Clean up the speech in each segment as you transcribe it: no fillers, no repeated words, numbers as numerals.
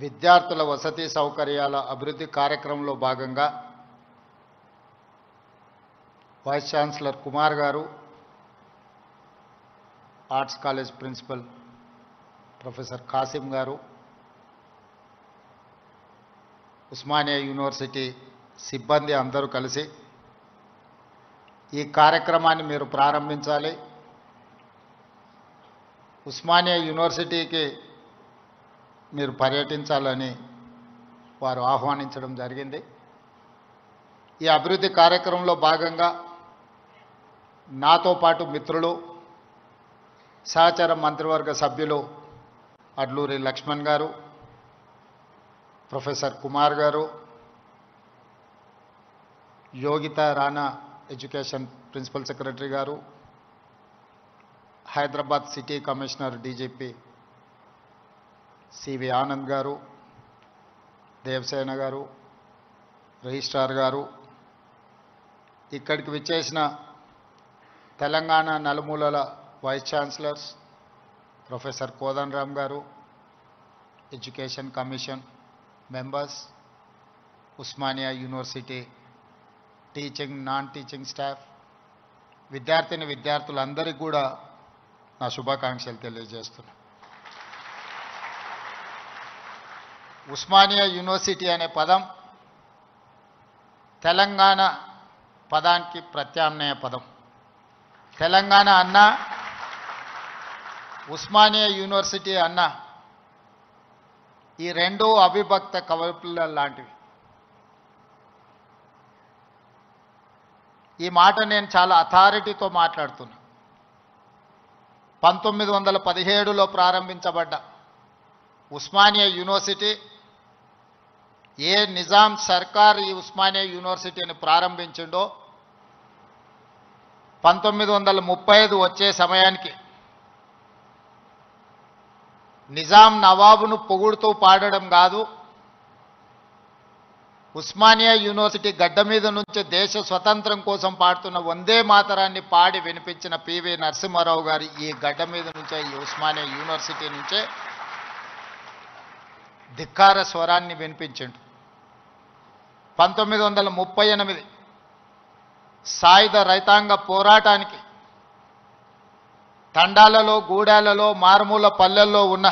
విద్యార్థుల వసతి సౌకర్యాల అభివృద్ధి కార్యక్రమంలో భాగంగా వైస్ ఛాన్సలర్ కుమార్ గారు, arts college principal professor Kasim గారు, ఉస్మానియా యూనివర్సిటీ సిబ్బంది అందరూ కలిసి ఈ కార్యక్రమాన్ని మీరు ప్రారంభించాలి. ఉస్మానియా యూనివర్సిటీకి మీరు పర్యటించాలని వారు ఆహ్వానించడం జరిగింది. ఈ అభివృద్ధి కార్యక్రమంలో భాగంగా నాతో పాటు మిత్రులు, సహచర మంత్రివర్గ సభ్యులు అడ్లూరి లక్ష్మణ్ గారు, ప్రొఫెసర్ కుమార్ గారు, Yogita Rana education principal secretary గారు, Hyderabad city commissioner DGP CV Anand గారు, దేవసేన గారు, రిజిస్ట్రార్ గారు, ఇక్కడికి విచ్చేసిన తెలంగాణ నలుమూలల వైస్ ఛాన్సలర్స్ ప్రొఫెసర్ కోదండరామ్ గారు, education commission members, Osmania university teaching non teaching staff, విద్యార్థులందరికీ కూడా నా శుభాకాంక్షలు తెలియజేస్తున్నాను. ఉస్మానియా యూనివర్సిటీ అనే పదం తెలంగాణ పదానికి ప్రత్యామ్నాయ పదం. తెలంగాణ అన్న, ఉస్మానియా యూనివర్సిటీ అన్న, ఈ రెండు అవిభక్త కవపుల లాంటివి. ఈ మాట నేను చాలా అథారిటీతో మాట్లాడుతున్నా. 1917లో ప్రారంభించబడ్డ ఉస్మానియా యూనివర్సిటీ, ఏ నిజాం సర్కార్ ఈ ఉస్మానియా యూనివర్సిటీని ప్రారంభించిండో 1935 వచ్చే సమయానికి నిజాం నవాబును పొగుడుతూ పాడడం కాదు, ఉస్మానియా యూనివర్సిటీ గడ్డ మీద నుంచి దేశ స్వతంత్రం కోసం పాడుతున్న వందే మాతరాన్ని పాడి వినిపించిన పివి నరసింహారావు గారి ఈ గడ్డ మీద నుంచే, ఈ ఉస్మానియా యూనివర్సిటీ నుంచే ధిక్కార స్వరాన్ని వినిపించిండు. 1938 సాయుధ రైతాంగ పోరాటానికి తండాలలో, గూడాలలో, మారుమూల పల్లెల్లో ఉన్న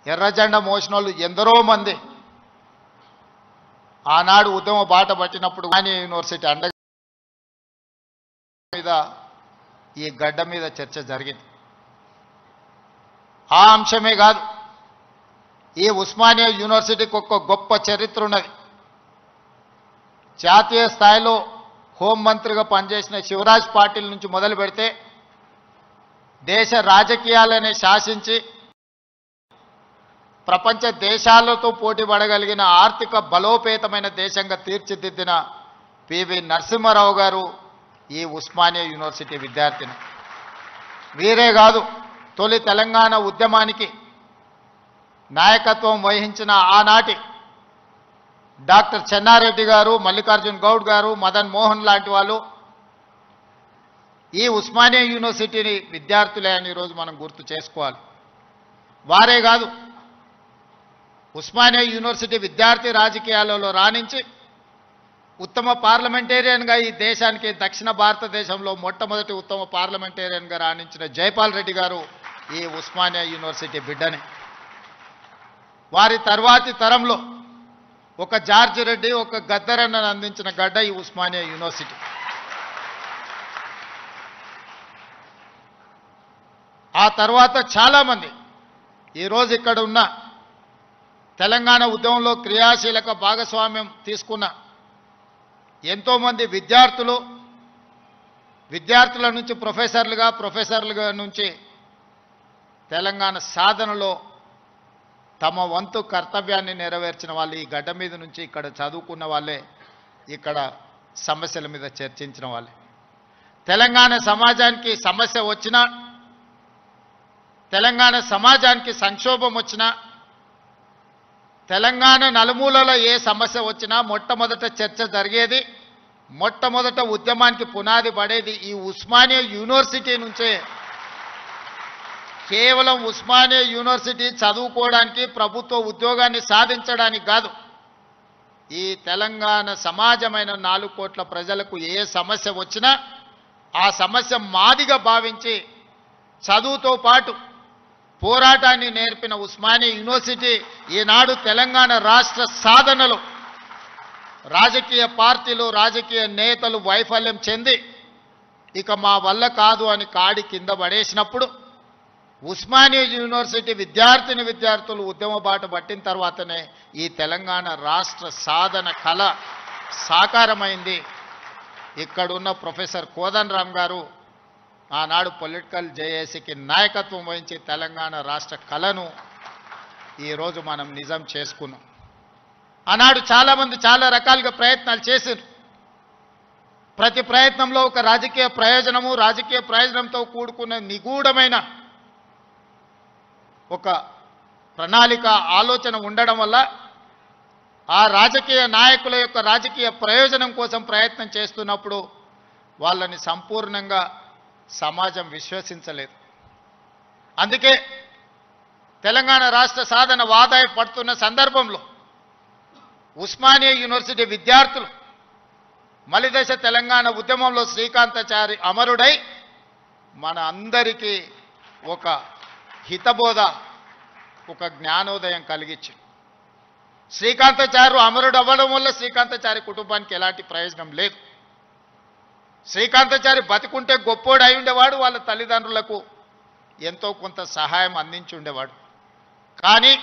ఎర్రజెండా మోసినోళ్ళు ఎందరో మంది ఆనాడు ఉద్యమ బాట పట్టినప్పుడు ఉస్మానియా యూనివర్సిటీ అండ మీద, ఈ గడ్డ మీద చర్చ జరిగింది. ఆ అంశమే కాదు, ఈ ఉస్మానియా యూనివర్సిటీకి ఒక గొప్ప చరిత్ర ఉన్నది. జాతీయ స్థాయిలో హోంమంత్రిగా పనిచేసిన శివరాజ్ పాటిల్ నుంచి మొదలు పెడితే దేశ రాజకీయాలనే శాసించి ప్రపంచ దేశాలతో పోటీ పడగలిగిన ఆర్థిక బలోపేతమైన దేశంగా తీర్చిదిద్దిన పివి నరసింహారావు గారు ఈ ఉస్మానియా యూనివర్సిటీ విద్యార్థిని. వీరే కాదు, తొలి తెలంగాణ ఉద్యమానికి నాయకత్వం వహించిన ఆనాటి డాక్టర్ చెన్నారెడ్డి గారు, మల్లికార్జున్ గౌడ్ గారు, మదన్ మోహన్ లాంటి వాళ్ళు ఈ ఉస్మానియా యూనివర్సిటీని విద్యార్థులే అని ఈరోజు మనం గుర్తు చేసుకోవాలి. వారే కాదు, ఉస్మానియా యూనివర్సిటీ విద్యార్థి రాజకీయాలలో రాణించి ఉత్తమ పార్లమెంటేరియన్గా ఈ దేశానికి, దక్షిణ భారతదేశంలో మొట్టమొదటి ఉత్తమ పార్లమెంటేరియన్గా రాణించిన జైపాల్ రెడ్డి గారు ఈ ఉస్మానియా యూనివర్సిటీ బిడ్డని. వారి తర్వాతి తరంలో ఒక జార్జ్ రెడ్డి, ఒక గద్దరన్నను అందించిన గడ్డ ఈ ఉస్మానియా యూనివర్సిటీ. ఆ తర్వాత చాలామంది ఈరోజు ఇక్కడ ఉన్న తెలంగాణ ఉద్యమంలో క్రియాశీలక భాగస్వామ్యం తీసుకున్న ఎంతోమంది విద్యార్థుల నుంచి ప్రొఫెసర్లుగా నుంచి తెలంగాణ సాధనలో తమ వంతు కర్తవ్యాన్ని నెరవేర్చిన వాళ్ళు ఈ గడ్డ మీద నుంచి ఇక్కడ చదువుకున్న వాళ్ళే, ఇక్కడ సమస్యల మీద చర్చించిన వాళ్ళే. తెలంగాణ సమాజానికి సమస్య వచ్చినా, తెలంగాణ సమాజానికి సంక్షోభం వచ్చినా, తెలంగాణ నలుమూలలో ఏ సమస్య వచ్చినా మొట్టమొదట చర్చ జరిగేది, మొట్టమొదట ఉద్యమానికి పునాది పడేది ఈ ఉస్మానియా యూనివర్సిటీ నుంచే కేవలం ఉస్మానియా యూనివర్సిటీ చదువుకోవడానికి ప్రభుత్వ ఉద్యోగాన్ని సాధించడానికి కాదు. ఈ తెలంగాణ సమాజమైన 4 కోట్ల ప్రజలకు ఏ సమస్య వచ్చినా ఆ సమస్య మాదిగా భావించి చదువుతో పాటు పోరాటాన్ని నేర్పిన ఉస్మానియా యూనివర్సిటీ ఈనాడు తెలంగాణ రాష్ట్ర సాధనలో రాజకీయ పార్టీలు రాజకీయ నేతలు వైఫల్యం చెంది ఇక మా వల్ల కాదు అని కాడి కింద పడేసినప్పుడు ఉస్మానియా యూనివర్సిటీ విద్యార్థులు ఉద్యమ బాట పట్టిన తర్వాతనే ఈ తెలంగాణ రాష్ట్ర సాధన కళ సాకారమైంది. ఇక్కడున్న ప్రొఫెసర్ కోదండరామ్ గారు ఆనాడు పొలిటికల్ జేఏసీకి నాయకత్వం వహించి తెలంగాణ రాష్ట్ర కళను ఈరోజు మనం నిజం చేసుకున్నాం. ఆనాడు చాలామంది చాలా రకాలుగా ప్రయత్నాలు చేశారు. ప్రతి ప్రయత్నంలో ఒక రాజకీయ ప్రయోజనంతో కూడుకున్న నిగూఢమైన ఒక ప్రణాళిక ఆలోచన ఉండడం వల్ల ఆ రాజకీయ నాయకుల యొక్క రాజకీయ ప్రయోజనం కోసం ప్రయత్నం చేస్తున్నప్పుడు వాళ్ళని సంపూర్ణంగా సమాజం విశ్వసించలేదు. అందుకే తెలంగాణ రాష్ట్ర సాధన వాదాయి పడుతున్న సందర్భంలో ఉస్మానియా యూనివర్సిటీ విద్యార్థులు మలిదశ తెలంగాణ ఉద్యమంలో శ్రీకాంతాచారి అమరుడై మన అందరికీ ఒక హితబోధ ఒక జ్ఞానోదయం కలిగించి శ్రీకాంతాచారి అమరుడు అవ్వడం వల్ల శ్రీకాంతాచారి కుటుంబానికి ఎలాంటి ప్రయోజనం లేదు. శ్రీకాంతాచారి బతికుంటే గొప్పోడు అయి ఉండేవాడు, వాళ్ళ తల్లిదండ్రులకు ఎంతో కొంత సహాయం అందించి ఉండేవాడు. కానీ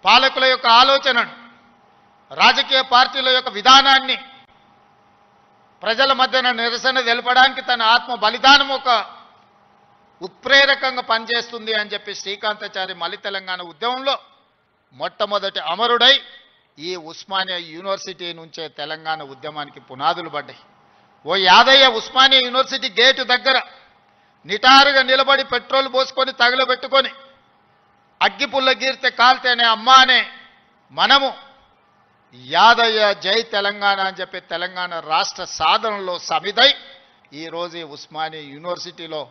పాలకుల యొక్క ఆలోచనను రాజకీయ పార్టీల యొక్క విధానాన్ని ప్రజల మధ్యన నిరసన తెలపడానికి తన ఆత్మ బలిదానం ఒక ఉత్ప్రేరకంగా పనిచేస్తుంది అని చెప్పి శ్రీకాంతాచారి మలి తెలంగాణ ఉద్యమంలో మొట్టమొదటి అమరుడై ఈ ఉస్మానియా యూనివర్సిటీ నుంచే తెలంగాణ ఉద్యమానికి పునాదులు పడ్డాయి. ఓ యాదయ్య ఉస్మానియా యూనివర్సిటీ గేటు దగ్గర నిటారుగా నిలబడి పెట్రోల్ పోసుకొని తగలబెట్టుకొని అగ్గిపుల్ల గీరితే కాల్తేనే అమ్మా అనే మనము యాదయ్య జై తెలంగాణ అని చెప్పి తెలంగాణ రాష్ట్ర సాధనలో సమిదై ఈరోజు ఈ ఉస్మానియా యూనివర్సిటీలో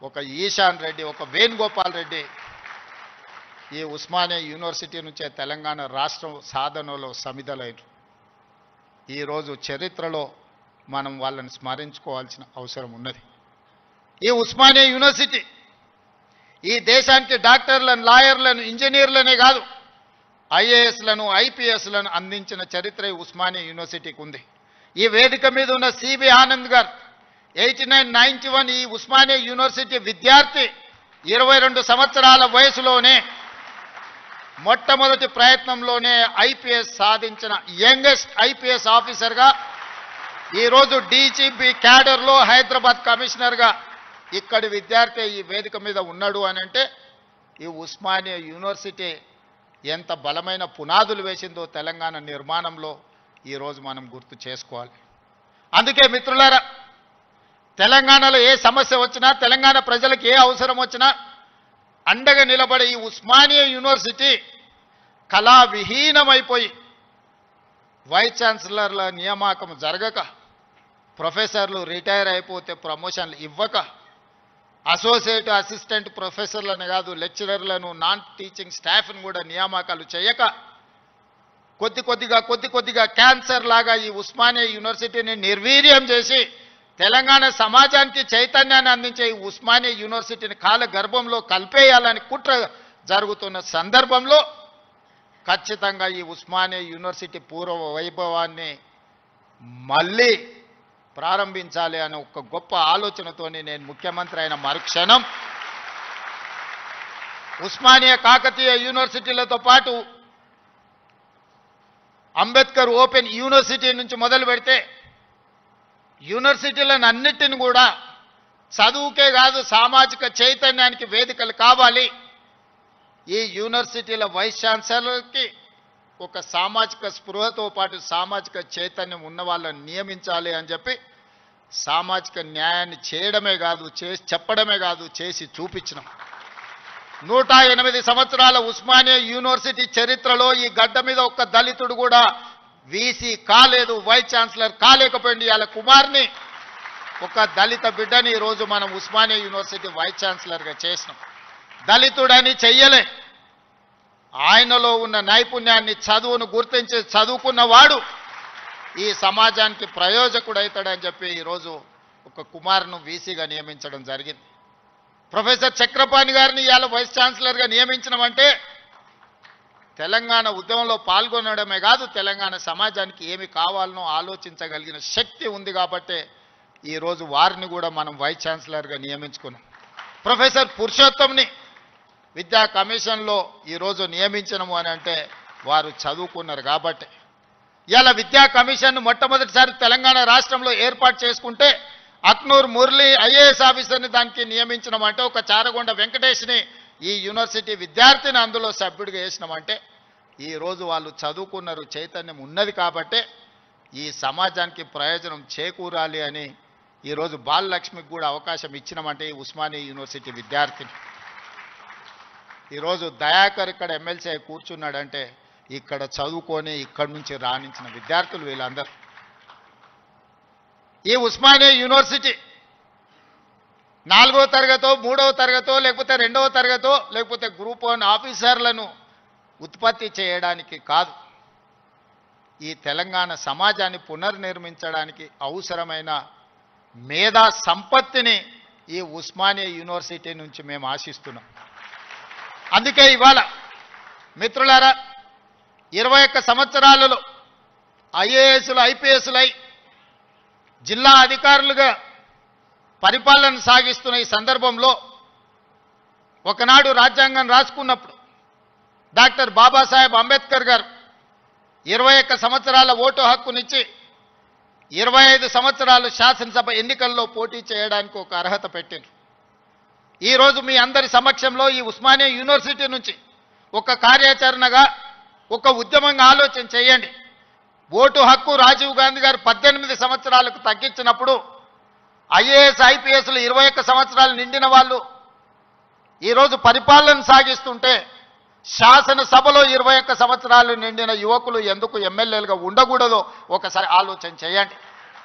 ఒక ఈశాన్ రెడ్డి ఒక వేణుగోపాల్ రెడ్డి ఈ ఉస్మానియా యూనివర్సిటీ నుంచే తెలంగాణ రాష్ట్ర సాధనలో సమిధలైన ఈరోజు చరిత్రలో మనం వాళ్ళని స్మరించుకోవాల్సిన అవసరం ఉన్నది. ఈ ఉస్మానియా యూనివర్సిటీ ఈ దేశానికి డాక్టర్లను లాయర్లను ఇంజనీర్లనే కాదు ఐఏఎస్లను ఐపీఎస్లను అందించిన చరిత్ర ఈ ఉస్మానియా యూనివర్సిటీకి ఉంది. ఈ వేదిక మీద ఉన్న సిబి ఆనంద్ గారు 8991 ఈ ఉస్మానియా యూనివర్సిటీ విద్యార్థి 22 సంవత్సరాల వయసులోనే మొట్టమొదటి ప్రయత్నంలోనే ఐపీఎస్ సాధించిన యంగెస్ట్ ఐపీఎస్ ఆఫీసర్గా ఈరోజు డీజీపీ క్యాడర్లో హైదరాబాద్ కమిషనర్గా ఇక్కడి విద్యార్థి ఈ వేదిక మీద ఉన్నాడు అని అంటే ఈ ఉస్మానియా యూనివర్సిటీ ఎంత బలమైన పునాదులు వేసిందో తెలంగాణ నిర్మాణంలో ఈరోజు మనం గుర్తు చేసుకోవాలి. అందుకే మిత్రులారా, తెలంగాణలో ఏ సమస్య వచ్చినా తెలంగాణ ప్రజలకు ఏ అవసరం వచ్చినా అండగా నిలబడే ఈ ఉస్మానియా యూనివర్సిటీ కళావిహీనమైపోయి వైస్ ఛాన్సలర్ల నియామకం జరగక, ప్రొఫెసర్లు రిటైర్ అయిపోతే ప్రమోషన్లు ఇవ్వక, అసోసియేట్ అసిస్టెంట్ ప్రొఫెసర్లను కాదు లెక్చరర్లను నాన్ టీచింగ్ స్టాఫ్ను కూడా నియామకాలు చేయక కొద్ది కొద్దిగా క్యాన్సర్ లాగా ఈ ఉస్మానియా యూనివర్సిటీని నిర్వీర్యం చేసి తెలంగాణ సమాజానికి చైతన్యాన్ని అందించే ఈ ఉస్మానియా యూనివర్సిటీని కాల గర్భంలో కలిపేయాలని కుట్ర జరుగుతున్న సందర్భంలో ఖచ్చితంగా ఈ ఉస్మానియా యూనివర్సిటీ పూర్వ వైభవాన్ని మళ్ళీ ప్రారంభించాలి అనే ఒక గొప్ప ఆలోచనతోనే నేను ముఖ్యమంత్రి అయిన మరుక్షణం ఉస్మానియా కాకతీయ యూనివర్సిటీలతో పాటు అంబేద్కర్ ఓపెన్ యూనివర్సిటీ నుంచి మొదలు పెడితే యూనివర్సిటీలను అన్నిటిని కూడా చదువుకే కాదు సామాజిక చైతన్యానికి వేదికలు కావాలి. ఈ యూనివర్సిటీల వైస్ ఛాన్సలర్కి ఒక సామాజిక స్పృహతో పాటు సామాజిక చైతన్యం ఉన్న వాళ్ళని నియమించాలి అని చెప్పి సామాజిక న్యాయాన్ని చేయడమే కాదు చెప్పడమే కాదు చేసి చూపించినాం. 108 సంవత్సరాల ఉస్మానియా యూనివర్సిటీ చరిత్రలో ఈ గడ్డ మీద ఒక్క దళితుడు కూడా వీసీ కాలేదు, వైస్ ఛాన్సలర్ కాలేకపోయింది. వాళ్ళ కుమార్ని ఒక దళిత బిడ్డని ఈరోజు మనం ఉస్మానియా యూనివర్సిటీ వైస్ ఛాన్సలర్గా చేసినాం. దళితుడని చెయ్యలే. ఆయనలో ఉన్న నైపుణ్యాన్ని, చదువును గుర్తించి చదువుకున్నవాడు ఈ సమాజానికి ప్రయోజకుడవుతాడని చెప్పి ఈరోజు ఒక కుమార్ను వీసీగా నియమించడం జరిగింది. ప్రొఫెసర్ చక్రపాణి గారిని ఇవాళ వైస్ ఛాన్సలర్గా నియమించడమంటే తెలంగాణ ఉద్యమంలో పాల్గొనడమే కాదు, తెలంగాణ సమాజానికి ఏమి కావాలనో ఆలోచించగలిగిన శక్తి ఉంది కాబట్టే ఈరోజు వారిని కూడా మనం వైస్ ఛాన్సలర్గా నియమించుకున్నాం. ప్రొఫెసర్ పురుషోత్తంని విద్యా కమిషన్లో ఈరోజు నియమించడము అని అంటే వారు చదువుకున్నారు కాబట్టి. ఇవాళ విద్యా కమిషన్ మొట్టమొదటిసారి తెలంగాణ రాష్ట్రంలో ఏర్పాటు చేసుకుంటే అక్నూర్ మురళి ఐఏఎస్ ఆఫీసర్ని దానికి నియమించడం ఒక చారగొండ వెంకటేష్ని ఈ యూనివర్సిటీ విద్యార్థిని అందులో సభ్యుడిగా వేసినామంటే ఈరోజు వాళ్ళు చదువుకున్నారు, చైతన్యం ఉన్నది కాబట్టే ఈ సమాజానికి ప్రయోజనం చేకూరాలి అని ఈరోజు బాలలక్ష్మికి కూడా అవకాశం ఇచ్చినామంటే ఈ ఉస్మానియా యూనివర్సిటీ విద్యార్థిని. ఈరోజు దయాకర్ ఇక్కడ ఎమ్మెల్సీ కూర్చున్నాడంటే ఇక్కడ చదువుకొని ఇక్కడి నుంచి రాణించిన విద్యార్థులు వీళ్ళందరూ. ఈ ఉస్మానియా యూనివర్సిటీ 4వ తరగతో 3వ తరగతో లేకపోతే 2వ తరగతో లేకపోతే గ్రూప్ 1 ఆఫీసర్లను ఉత్పత్తి చేయడానికి కాదు, ఈ తెలంగాణ సమాజాన్ని పునర్నిర్మించడానికి అవసరమైన మేధా సంపత్తిని ఈ ఉస్మానియా యూనివర్సిటీ నుంచి మేము ఆశిస్తున్నాం. అందుకే ఇవాళ మిత్రులారా 21 సంవత్సరాలలో ఐఏఎస్లు ఐపీఎస్లై జిల్లా అధికారులుగా పరిపాలన సాగిస్తున్న ఈ సందర్భంలో ఒకనాడు రాజ్యాంగం రాసుకున్నప్పుడు డాక్టర్ బాబాసాహెబ్ అంబేద్కర్ గారు 21 సంవత్సరాల ఓటు హక్కునిచ్చి 25 సంవత్సరాలు శాసనసభ ఎన్నికల్లో పోటీ చేయడానికి ఒక అర్హత పెట్టారు. ఈరోజు మీ అందరి సమక్షంలో ఈ ఉస్మానియా యూనివర్సిటీ నుంచి ఒక కార్యాచరణగా ఒక ఉద్యమంగా ఆలోచన చేయండి. ఓటు హక్కు రాజీవ్ గాంధీ గారు 18 సంవత్సరాలకు తగ్గించినప్పుడు ఐఏఎస్ ఐపీఎస్లు 21 సంవత్సరాలు నిండిన వాళ్ళు ఈరోజు పరిపాలన సాగిస్తుంటే శాసనసభలో 21 సంవత్సరాలు నిండిన యువకులు ఎందుకు ఎమ్మెల్యేలుగా ఉండకూడదో ఒకసారి ఆలోచన చేయండి.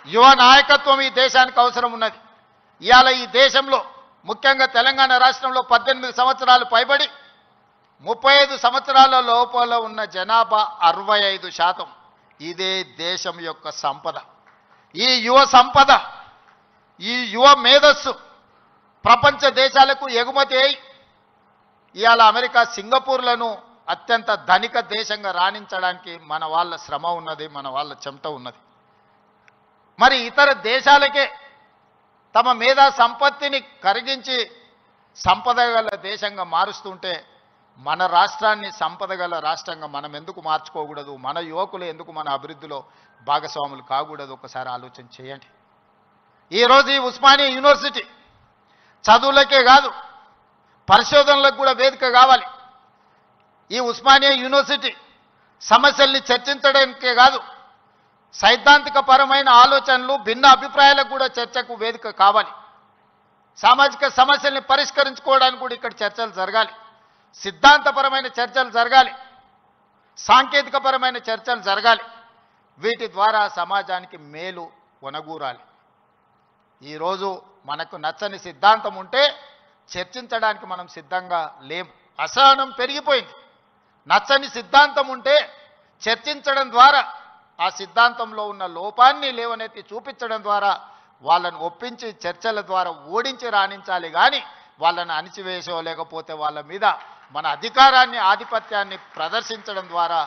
యువ నాయకత్వం ఈ దేశానికి అవసరం ఉన్నది. ఇవాళ ఈ దేశంలో ముఖ్యంగా తెలంగాణ రాష్ట్రంలో 18 సంవత్సరాలు పైబడి 35 సంవత్సరాల లోపల ఉన్న జనాభా 65%. ఇదే దేశం యొక్క సంపద. ఈ యువ సంపద, ఈ యువ మేధస్సు ప్రపంచ దేశాలకు ఎగుమతి అయి ఇవాళ అమెరికా, సింగపూర్లను అత్యంత ధనిక దేశంగా రాణించడానికి మన వాళ్ళ శ్రమ ఉన్నది, మన వాళ్ళ చెమట ఉన్నది. మరి ఇతర దేశాలకే తమ మేధా సంపత్తిని కరిగించి సంపద గల దేశంగా మారుస్తుంటే మన రాష్ట్రాన్ని సంపద గల రాష్ట్రంగా మనం ఎందుకు మార్చుకోకూడదు? మన యువకులు ఎందుకు మన అభివృద్ధిలో భాగస్వాములు కాకూడదు? ఒకసారి ఆలోచన చేయండి. ఈరోజు ఈ ఉస్మానియా యూనివర్సిటీ చదువులకే కాదు, పరిశోధనలకు కూడా వేదిక కావాలి. ఈ ఉస్మానియా యూనివర్సిటీ సమస్యల్ని చర్చించడానికే కాదు, సైద్ధాంతిక పరమైన ఆలోచనలు, భిన్న అభిప్రాయాలకు కూడా చర్చకు వేదిక కావాలి. సామాజిక సమస్యల్ని పరిష్కరించుకోవడానికి కూడా ఇక్కడ చర్చలు జరగాలి. సిద్ధాంతపరమైన చర్చలు జరగాలి, సాంకేతికపరమైన చర్చలు జరగాలి. వీటి ద్వారా సమాజానికి మేలు వనగూరాలి. ఈరోజు మనకు నచ్చని సిద్ధాంతం ఉంటే చర్చించడానికి మనం సిద్ధంగా లేము. అసహనం పెరిగిపోయింది. నచ్చని సిద్ధాంతం ఉంటే చర్చించడం ద్వారా, ఆ సిద్ధాంతంలో ఉన్న లోపాన్ని లేవనెత్తి చూపించడం ద్వారా వాళ్ళను ఒప్పించి చర్చల ద్వారా ఓడించి రాణించాలి. కానీ వాళ్ళని అణిచివేసో లేకపోతే వాళ్ళ మీద మన అధికారాన్ని, ఆధిపత్యాన్ని ప్రదర్శించడం ద్వారా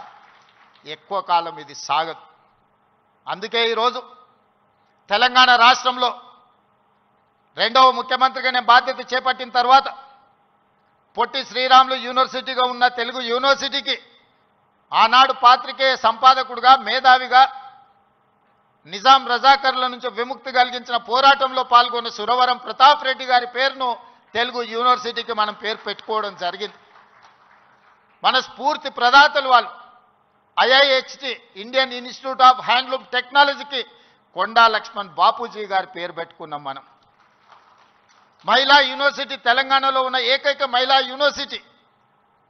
ఎక్కువ కాలం ఇది సాగదు. అందుకే ఈరోజు తెలంగాణ రాష్ట్రంలో 2వ ముఖ్యమంత్రిగా నేను బాధ్యత చేపట్టిన తర్వాత పొట్టి శ్రీరాములు యూనివర్సిటీగా ఉన్న తెలుగు యూనివర్సిటీకి ఆనాడు పాత్రికేయ సంపాదకుడుగా, మేధావిగా, నిజాం రజాకర్ల నుంచి విముక్తి కలిగించిన పోరాటంలో పాల్గొన్న సురవరం ప్రతాప్ రెడ్డి గారి పేరును తెలుగు యూనివర్సిటీకి మనం పేరు పెట్టుకోవడం జరిగింది. మన స్ఫూర్తి ప్రదాతలు వాళ్ళు. IIHT, Indian institute of handloom టెక్నాలజీకి కొండా లక్ష్మణ్ బాపూజీ గారి పేరు పెట్టుకున్నాం మనం. మహిళా యూనివర్సిటీ తెలంగాణలో ఉన్న ఏకైక మహిళా యూనివర్సిటీ.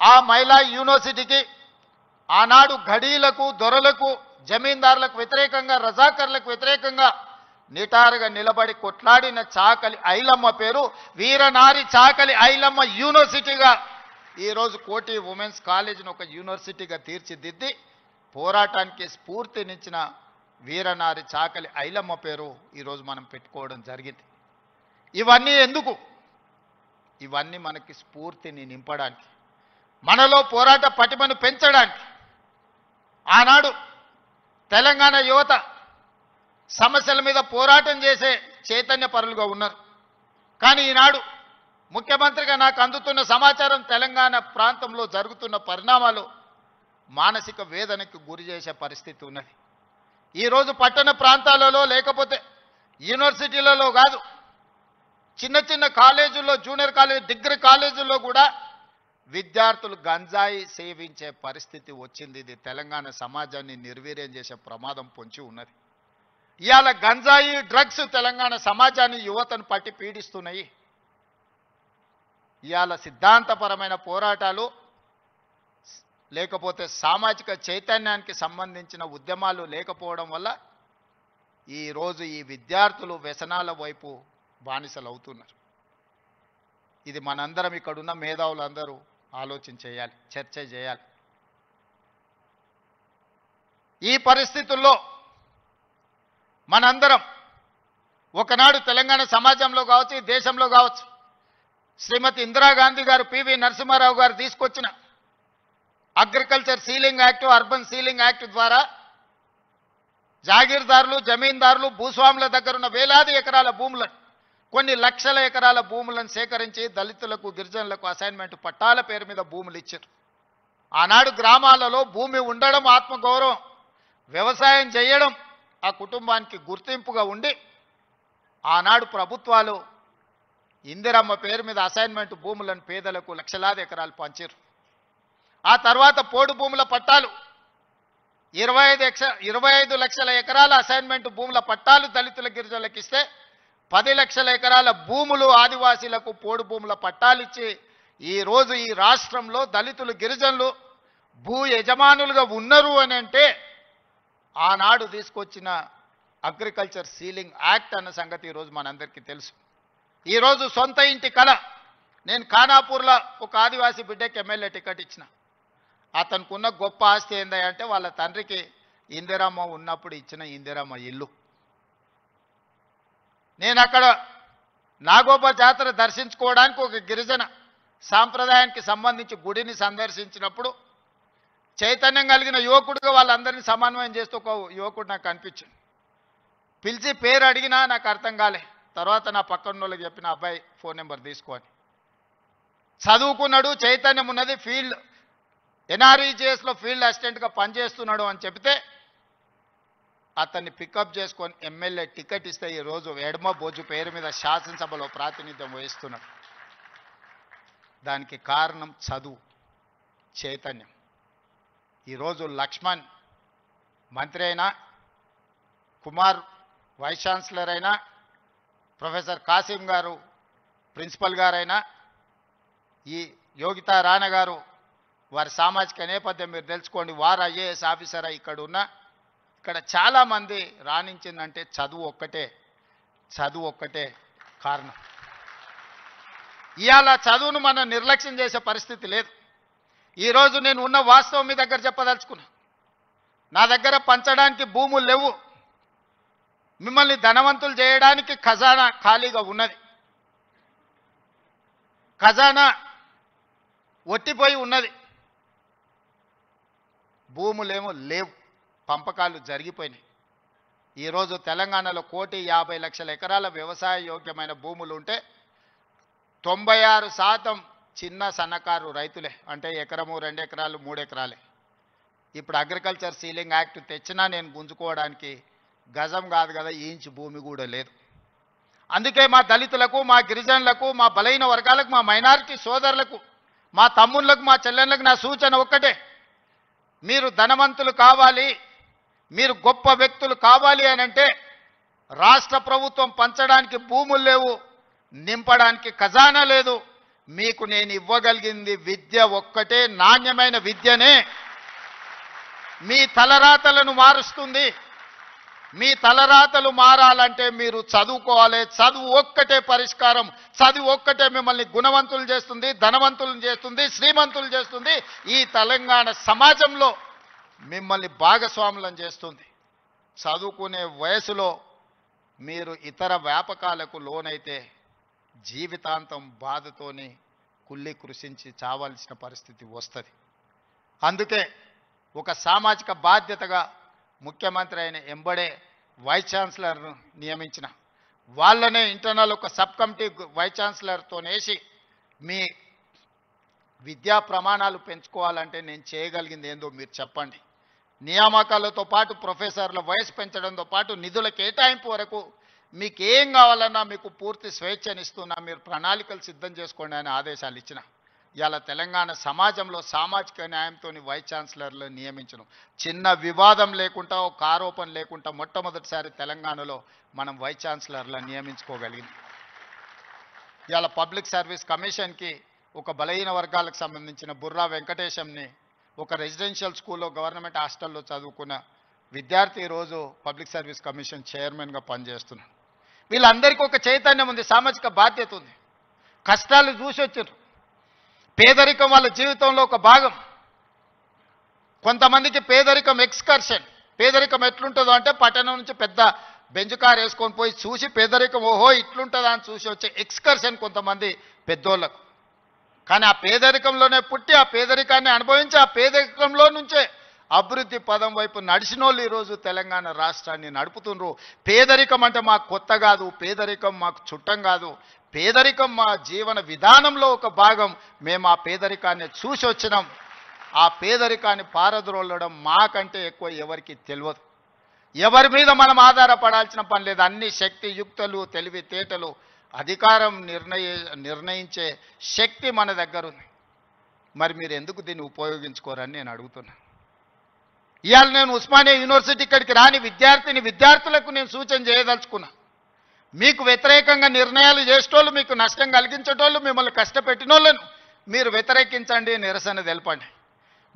ఆ మహిళా యూనివర్సిటీకి ఆనాడు ఘడీలకు, దొరలకు, జమీందారులకు వ్యతిరేకంగా, రజాకర్లకు వ్యతిరేకంగా నిటారుగా నిలబడి కొట్లాడిన చాకలి ఐలమ్మ పేరు వీరనారి చాకలి ఐలమ్మ యూనివర్సిటీగా ఈరోజు కోటి ఉమెన్స్ కాలేజీని ఒక యూనివర్సిటీగా తీర్చిదిద్ది పోరాటానికి స్ఫూర్తినిచ్చిన వీరనారి చాకలి ఐలమ్మ పేరు ఈరోజు మనం పెట్టుకోవడం జరిగింది. ఇవన్నీ ఎందుకు? ఇవన్నీ మనకి స్ఫూర్తిని నింపడానికి, మనలో పోరాట పటిమను పెంచడానికి. ఆనాడు తెలంగాణ యువత సమస్యల మీద పోరాటం చేసే చైతన్య పరులుగా ఉన్నారు. కానీ ఈనాడు ముఖ్యమంత్రిగా నాకు అందుతున్న సమాచారం తెలంగాణ ప్రాంతంలో జరుగుతున్న పరిణామాలు మానసిక వేదనకు గురి చేసే పరిస్థితి ఉన్నది. ఈరోజు పట్టణ ప్రాంతాలలో లేకపోతే యూనివర్సిటీలలో కాదు, చిన్న చిన్న కాలేజీల్లో, జూనియర్ కాలేజ్, డిగ్రీ కాలేజీల్లో కూడా విద్యార్థులు గంజాయి సేవించే పరిస్థితి వచ్చింది. ఇది తెలంగాణ సమాజాన్ని నిర్వీర్యం చేసే ప్రమాదం పొంచి ఉన్నది. ఇవాళ గంజాయి, డ్రగ్స్ తెలంగాణ సమాజాన్ని, యువతను పట్టి పీడిస్తున్నాయి. ఇవాళ సిద్ధాంతపరమైన పోరాటాలు లేకపోతే సామాజిక చైతన్యానికి సంబంధించిన ఉద్యమాలు లేకపోవడం వల్ల ఈరోజు ఈ విద్యార్థులు వ్యసనాల వైపు బానిసలు అవుతున్నారు. ఇది మనందరం, ఇక్కడున్న మేధావులందరూ ఆలోచన చేయాలి, చర్చ చేయాలి. ఈ పరిస్థితుల్లో మనందరం ఒకనాడు తెలంగాణ సమాజంలో కావచ్చు, ఈ దేశంలో కావచ్చు, శ్రీమతి ఇందిరాగాంధీ గారు, పివి నరసింహారావు గారు తీసుకొచ్చిన agriculture ceiling act, urban ceiling act ద్వారా జాగీర్దారులు, జమీందారులు, భూస్వాముల దగ్గర ఉన్న వేలాది ఎకరాల భూములను, కొన్ని లక్షల ఎకరాల భూములను సేకరించి దళితులకు, గిరిజనులకు అసైన్మెంట్ పట్టాల పేరు మీద భూములు ఇచ్చారు. ఆనాడు గ్రామాలలో భూమి ఉండడం, ఆత్మగౌరవం, వ్యవసాయం చేయడం ఆ కుటుంబానికి గుర్తింపుగా ఉండి ఆనాడు ప్రభుత్వాలు ఇందిరమ్మ పేరు మీద అసైన్మెంట్ భూములను పేదలకు లక్షలాది ఎకరాలు పంచారు. ఆ తర్వాత పోడు భూముల పట్టాలు 25 లక్షల ఎకరాల అసైన్మెంట్ భూముల పట్టాలు దళితుల, గిరిజనులకు ఇస్తే 10 లక్షల ఎకరాల భూములు ఆదివాసీలకు పోడు భూముల పట్టాలు ఇచ్చి ఈరోజు ఈ రాష్ట్రంలో దళితులు, గిరిజనులు భూ యజమానులుగా ఉన్నారు అని అంటే ఆనాడు తీసుకొచ్చిన అగ్రికల్చర్ సీలింగ్ యాక్ట్ అన్న సంగతి ఈరోజు మనందరికీ తెలుసు. ఈరోజు సొంత ఇంటి కళ. నేను ఖానాపూర్లో ఒక ఆదివాసీ బిడ్డకి ఎమ్మెల్యే టికెట్ ఇచ్చిన. అతనికి ఉన్న గొప్ప ఆస్తి ఏందంటే వాళ్ళ తండ్రికి ఇందిరమ్మ ఉన్నప్పుడు ఇచ్చిన ఇందిరమ్మ ఇల్లు. నేను అక్కడ నాగోబ జాతర దర్శించుకోవడానికి ఒక గిరిజన సాంప్రదాయానికి సంబంధించి గుడిని సందర్శించినప్పుడు చైతన్యం కలిగిన యువకుడిగా వాళ్ళందరినీ సమన్వయం చేస్తూ ఒక యువకుడు నాకు కనిపించింది. పిలిచి పేరు అడిగినా నాకు అర్థం కాలే. తర్వాత నా పక్కన వాళ్ళకి చెప్పిన, అబ్బాయి ఫోన్ నెంబర్ తీసుకొని, చదువుకున్నాడు, చైతన్యం ఉన్నది, ఫీల్డ్ ఎన్ఆర్ఈజేఎస్లో ఫీల్డ్ అసిస్టెంట్గా పనిచేస్తున్నాడు అని చెప్తే అతన్ని పికప్ చేసుకొని ఎమ్మెల్యే టికెట్ ఇస్తే ఈరోజు ఎడమ బోజు పేరు మీద శాసనసభలో ప్రాతినిధ్యం వహిస్తున్నాడు. దానికి కారణం చదువు, చైతన్యం. ఈరోజు లక్ష్మణ్ మంత్రి అయినా, కుమార్ వైస్ ఛాన్సలర్ అయినా, ప్రొఫెసర్ కాసిం గారు ప్రిన్సిపల్ గారైనా, ఈ యోగితా రాణా గారు వారి సామాజిక నేపథ్యం మీరు తెలుసుకోండి, వారు ఐఏఎస్ ఆఫీసర్ ఇక్కడ ఉన్న, ఇక్కడ చాలామంది రాణించిందంటే చదువు ఒక్కటే కారణం. ఇవాళ చదువును మనం నిర్లక్ష్యం చేసే పరిస్థితి లేదు. ఈరోజు నేను ఉన్న వాస్తవం మీ దగ్గర చెప్పదలుచుకున్నా. నా దగ్గర పంచడానికి భూములు లేవు, మిమ్మల్ని ధనవంతులు చేయడానికి ఖజానా ఖాళీగా ఉన్నది. ఖజానా ఒట్టిపోయి ఉన్నది, భూములేమో లేవు, పంపకాలు జరిగిపోయినాయి. ఈరోజు తెలంగాణలో 1,50,00,000 ఎకరాల వ్యవసాయ యోగ్యమైన భూములు ఉంటే 96% చిన్న సన్నకారు రైతులే. అంటే ఎకరము, 2 ఎకరాలు, 3 ఎకరాలే. ఇప్పుడు అగ్రికల్చర్ సీలింగ్ యాక్ట్ తెచ్చినా నేను గుంజుకోవడానికి గజం కాదు కదా, ఇంచు భూమి కూడా లేదు. అందుకే మా దళితులకు, మా గిరిజనులకు, మా బలైన వర్గాలకు, మా మైనారిటీ సోదరులకు, మా తమ్ముళ్ళకు, మా చెల్లెళ్ళకు నా సూచన ఒక్కటే, మీరు ధనవంతులు కావాలి, మీరు గొప్ప వ్యక్తులు కావాలి అని అంటే రాష్ట్ర ప్రభుత్వం పంచడానికి భూములు లేవు, నింపడానికి ఖజానా లేదు. మీకు నేను ఇవ్వగలిగింది విద్య ఒక్కటే, నాణ్యమైన విద్యనే మీ తలరాతలను మారుస్తుంది. మీ తలరాతలు మారాలంటే మీరు చదువుకోవాలి. చదువు ఒక్కటే పరిష్కారం. చదువు ఒక్కటే మిమ్మల్ని గుణవంతులు చేస్తుంది, ధనవంతులను చేస్తుంది, శ్రీమంతులు చేస్తుంది. ఈ తెలంగాణ సమాజంలో మిమ్మల్ని భాగస్వాములను చేస్తుంది. చదువుకునే వయసులో మీరు ఇతర వ్యాపకాలకు లోనైతే జీవితాంతం బాధతోని కుళ్ళి కృషించి చావాల్సిన పరిస్థితి వస్తుంది. అందుకే ఒక సామాజిక బాధ్యతగా ముఖ్యమంత్రి అయిన ఎంబడే వైస్ ఛాన్సలర్ను నియమించిన వాళ్ళనే ఇంటర్నల్ ఒక సబ్ కమిటీ వైస్ ఛాన్సలర్తోనేసి మీ విద్యా ప్రమాణాలు పెంచుకోవాలంటే నేను చేయగలిగింది ఏందో మీరు చెప్పండి. నియామకాలతో పాటు ప్రొఫెసర్ల వయసు పెంచడంతో పాటు నిధుల కేటాయింపు వరకు మీకు ఏం కావాలన్నా మీకు పూర్తి స్వేచ్ఛనిస్తున్నా, మీరు ప్రణాళికలు సిద్ధం చేసుకోండి అని ఆదేశాలు ఇచ్చిన. ఇవాళ తెలంగాణ సమాజంలో సామాజిక న్యాయంతో వైస్ ఛాన్సలర్లు నియమించడం చిన్న వివాదం లేకుండా, ఒక ఆరోపణ లేకుండా మొట్టమొదటిసారి తెలంగాణలో మనం వైస్ ఛాన్సలర్లను నియమించుకోగలిగింది. ఇవాళ పబ్లిక్ సర్వీస్ కమిషన్కి ఒక బలహీన వర్గాలకు సంబంధించిన బుర్రా వెంకటేశంని ఒక రెసిడెన్షియల్ స్కూల్లో గవర్నమెంట్ హాస్టల్లో చదువుకున్న విద్యార్థి ఈరోజు పబ్లిక్ సర్వీస్ కమిషన్ చైర్మన్గా పనిచేస్తున్నాడు. వీళ్ళందరికీ ఒక చైతన్యం ఉంది, సామాజిక బాధ్యత ఉంది. కష్టాలు చూసి వచ్చారు. పేదరికం వాళ్ళ జీవితంలో ఒక భాగం. కొంతమందికి పేదరికం ఎక్స్కర్షన్. పేదరికం ఎట్లుంటుందో అంటే పట్టణం నుంచి పెద్ద బెంచ్ కార్ వేసుకొని పోయి చూసి పేదరికం ఓహో ఇట్లుంటుందా అని చూసి వచ్చే ఎక్స్కర్షన్ కొంతమంది పెద్దోళ్ళకు. కానీ ఆ పేదరికంలోనే పుట్టి ఆ పేదరికాన్ని అనుభవించి ఆ పేదరికంలో నుంచే అభివృద్ధి పదం వైపు నడిచిన వాళ్ళు ఈరోజు తెలంగాణ రాష్ట్రాన్ని నడుపుతున్నారు. పేదరికం అంటే మాకు కొత్త కాదు, పేదరికం మాకు చుట్టం కాదు, పేదరికం మా జీవన విధానంలో ఒక భాగం. మేము ఆ పేదరికాన్ని చూసి వచ్చినాం. ఆ పేదరికాన్ని పారద్రోలడం మాకంటే ఎక్కువ ఎవరికి తెలియదు. ఎవరి మీద మనం ఆధారపడాల్సిన పని లేదు. అన్ని శక్తియుక్తులు, తెలివితేటలు, అధికారం నిర్ణయించే శక్తి మన దగ్గర ఉంది. మరి మీరు ఎందుకు దీన్ని ఉపయోగించుకోరని నేను అడుగుతున్నా. ఇవాళ నేను ఉస్మానియా యూనివర్సిటీ ఇక్కడికి రాని విద్యార్థులకు నేను సూచన చేయదలుచుకున్నా. మీకు వ్యతిరేకంగా నిర్ణయాలు చేసేటోళ్ళు, మీకు నష్టం కలిగించేటోళ్ళు, మిమ్మల్ని కష్టపెట్టినోళ్ళను మీరు వ్యతిరేకించండి, నిరసన తెలపండి.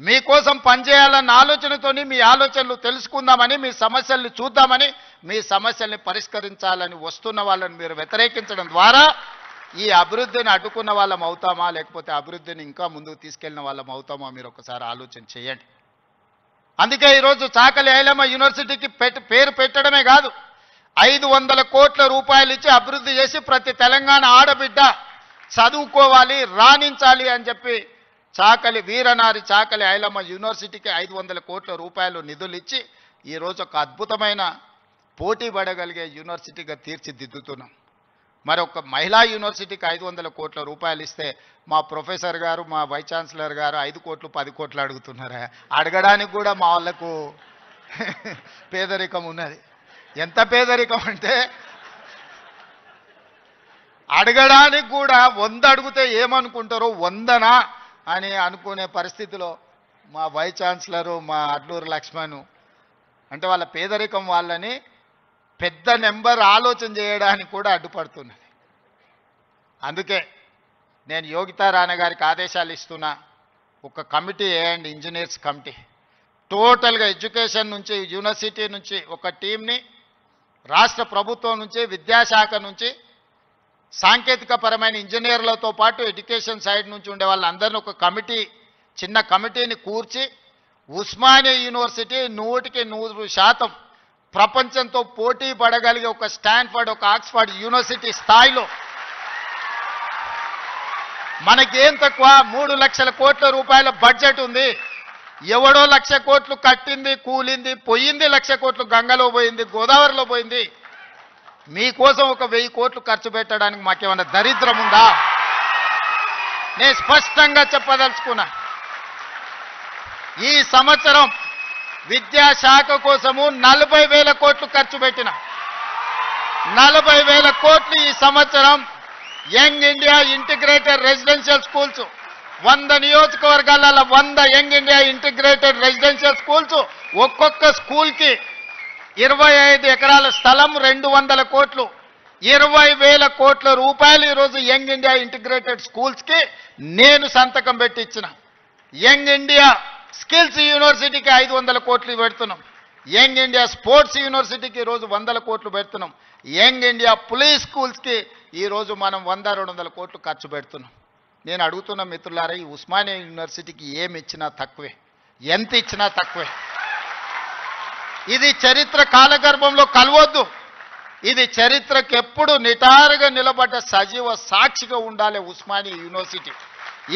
మీకోసం పనిచేయాలన్న ఆలోచనతోని మీ ఆలోచనలు తెలుసుకుందామని, మీ సమస్యల్ని చూద్దామని, మీ సమస్యల్ని పరిష్కరించాలని వస్తున్న వాళ్ళని మీరు వ్యతిరేకించడం ద్వారా ఈ అభివృద్ధిని అడ్డుకున్న వాళ్ళం అవుతామా, లేకపోతే అభివృద్ధిని ఇంకా ముందుకు తీసుకెళ్లిన వాళ్ళం అవుతామా మీరు ఒకసారి ఆలోచన చేయండి. అందుకే ఈరోజు చాకలి ఐలమ్మ యూనివర్సిటీకి పేరు పెట్టడమే కాదు, 500 కోట్ల రూపాయలు ఇచ్చి అభివృద్ధి చేసి ప్రతి తెలంగాణ ఆడబిడ్డ చదువుకోవాలి, రాణించాలి అని చెప్పి చాకలి వీరనారి చాకలి ఐలమ్మ యూనివర్సిటీకి 500 కోట్ల రూపాయలు నిధులు ఇచ్చి ఈరోజు ఒక అద్భుతమైన పోటీ పడగలిగే యూనివర్సిటీగా తీర్చిదిద్దుతున్నాం. మరి ఒక మహిళా యూనివర్సిటీకి 500 కోట్ల రూపాయలు ఇస్తే మా ప్రొఫెసర్ గారు, మా వైస్ ఛాన్సలర్ గారు 5 కోట్లు 10 కోట్లు అడుగుతున్నారా? అడగడానికి కూడా మా వాళ్ళకు పేదరికం ఉన్నది. ఎంత పేదరికం అంటే అడగడానికి కూడా 100 అడిగితే ఏమనుకుంటారో 100నా అని అనుకునే పరిస్థితిలో మా వైస్ ఛాన్సలరు, మా అడ్లూరు లక్ష్మణ్ అంటే వాళ్ళ పేదరికం వాళ్ళని పెద్ద నెంబర్ ఆలోచన చేయడానికి కూడా అడ్డుపడుతున్నది. అందుకే నేను యోగితా రాణా గారికి ఆదేశాలు ఇస్తున్నా. ఒక కమిటీ వేయండి, ఇంజనీర్స్ కమిటీ. టోటల్గా ఎడ్యుకేషన్ నుంచి, యూనివర్సిటీ నుంచి ఒక టీంని, రాష్ట్ర ప్రభుత్వం నుంచి, విద్యాశాఖ నుంచి, సాంకేతిక పరమైన ఇంజనీర్లతో పాటు ఎడ్యుకేషన్ సైడ్ నుంచి ఉండే వాళ్ళందరినీ ఒక కమిటీ, చిన్న కమిటీని కూర్చి ఉస్మానియా యూనివర్సిటీ 100% ప్రపంచంతో పోటీ పడగలిగే ఒక స్టాన్ఫర్డ్, ఒక ఆక్స్ఫర్డ్ యూనివర్సిటీ స్థాయిలో మనకేం తక్కువ 3 లక్షల కోట్ల రూపాయల బడ్జెట్ ఉంది. ఎవడో 1,00,000 కోట్లు కట్టింది, కూలింది, పోయింది. 1,00,000 కోట్లు గంగలో పోయింది, గోదావరిలో పోయింది. మీకోసం ఒక 1000 కోట్లు ఖర్చు పెట్టడానికి మాకేమన్నా దరిద్రం ఉందా? నేను స్పష్టంగా చెప్పదలుచుకున్నా. ఈ సంవత్సరం విద్యాశాఖ కోసము 40,000 కోట్లు ఖర్చు పెట్టిన. 40,000 కోట్లు ఈ సంవత్సరం young India integrated residential schools, 100 నియోజకవర్గాల 100 young India integrated residential schools, ఒక్కొక్క స్కూల్కి 25 ఎకరాల స్థలం, 200 కోట్లు, 20,000 కోట్ల రూపాయలు ఈరోజు యంగ్ ఇండియా ఇంటిగ్రేటెడ్ స్కూల్స్కి నేను సంతకం పెట్టి ఇచ్చిన. యంగ్ ఇండియా స్కిల్స్ యూనివర్సిటీకి 500 కోట్లు పెడుతున్నాం. యంగ్ ఇండియా స్పోర్ట్స్ యూనివర్సిటీకి ఈరోజు 100 కోట్లు పెడుతున్నాం. యంగ్ ఇండియా పోలీస్ స్కూల్స్కి ఈరోజు మనం 100-200 కోట్లు ఖర్చు పెడుతున్నాం. నేను అడుగుతున్న మిత్రులారా, ఈ ఉస్మానియా యూనివర్సిటీకి ఏమి ఇచ్చినా తక్కువే, ఎంత ఇచ్చినా తక్కువే. ఇది చరిత్ర కాలగర్భంలో కలవద్దు. ఇది చరిత్రకు ఎప్పుడు నిటారుగా నిలబడ్డ సజీవ సాక్షిగా ఉండాలి ఉస్మానియా యూనివర్సిటీ.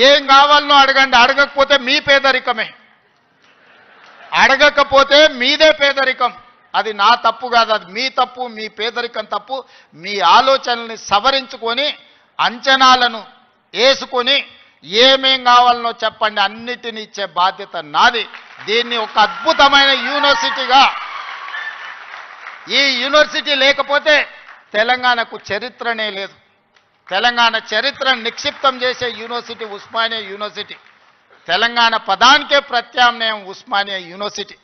ఏం కావాలనో అడగండి, అడగకపోతే మీ పేదరికమే, అడగకపోతే మీదే పేదరికం. అది నా తప్పు కాదు, అది మీ తప్పు, మీ పేదరికం తప్పు. మీ ఆలోచనల్ని సవరించుకొని అంచనాలను వేసుకొని ఏమేం కావాలనో చెప్పండి, అన్నిటిని ఇచ్చే బాధ్యత నాది. దీన్ని ఒక అద్భుతమైన యూనివర్సిటీగా, ఈ యూనివర్సిటీ లేకపోతే తెలంగాణకు చరిత్రనే లేదు. తెలంగాణ చరిత్రను నిక్షిప్తం చేసే యూనివర్సిటీ ఉస్మానియా యూనివర్సిటీ. తెలంగాణ పదానికే ప్రత్యామ్నాయం ఉస్మానియా యూనివర్సిటీ.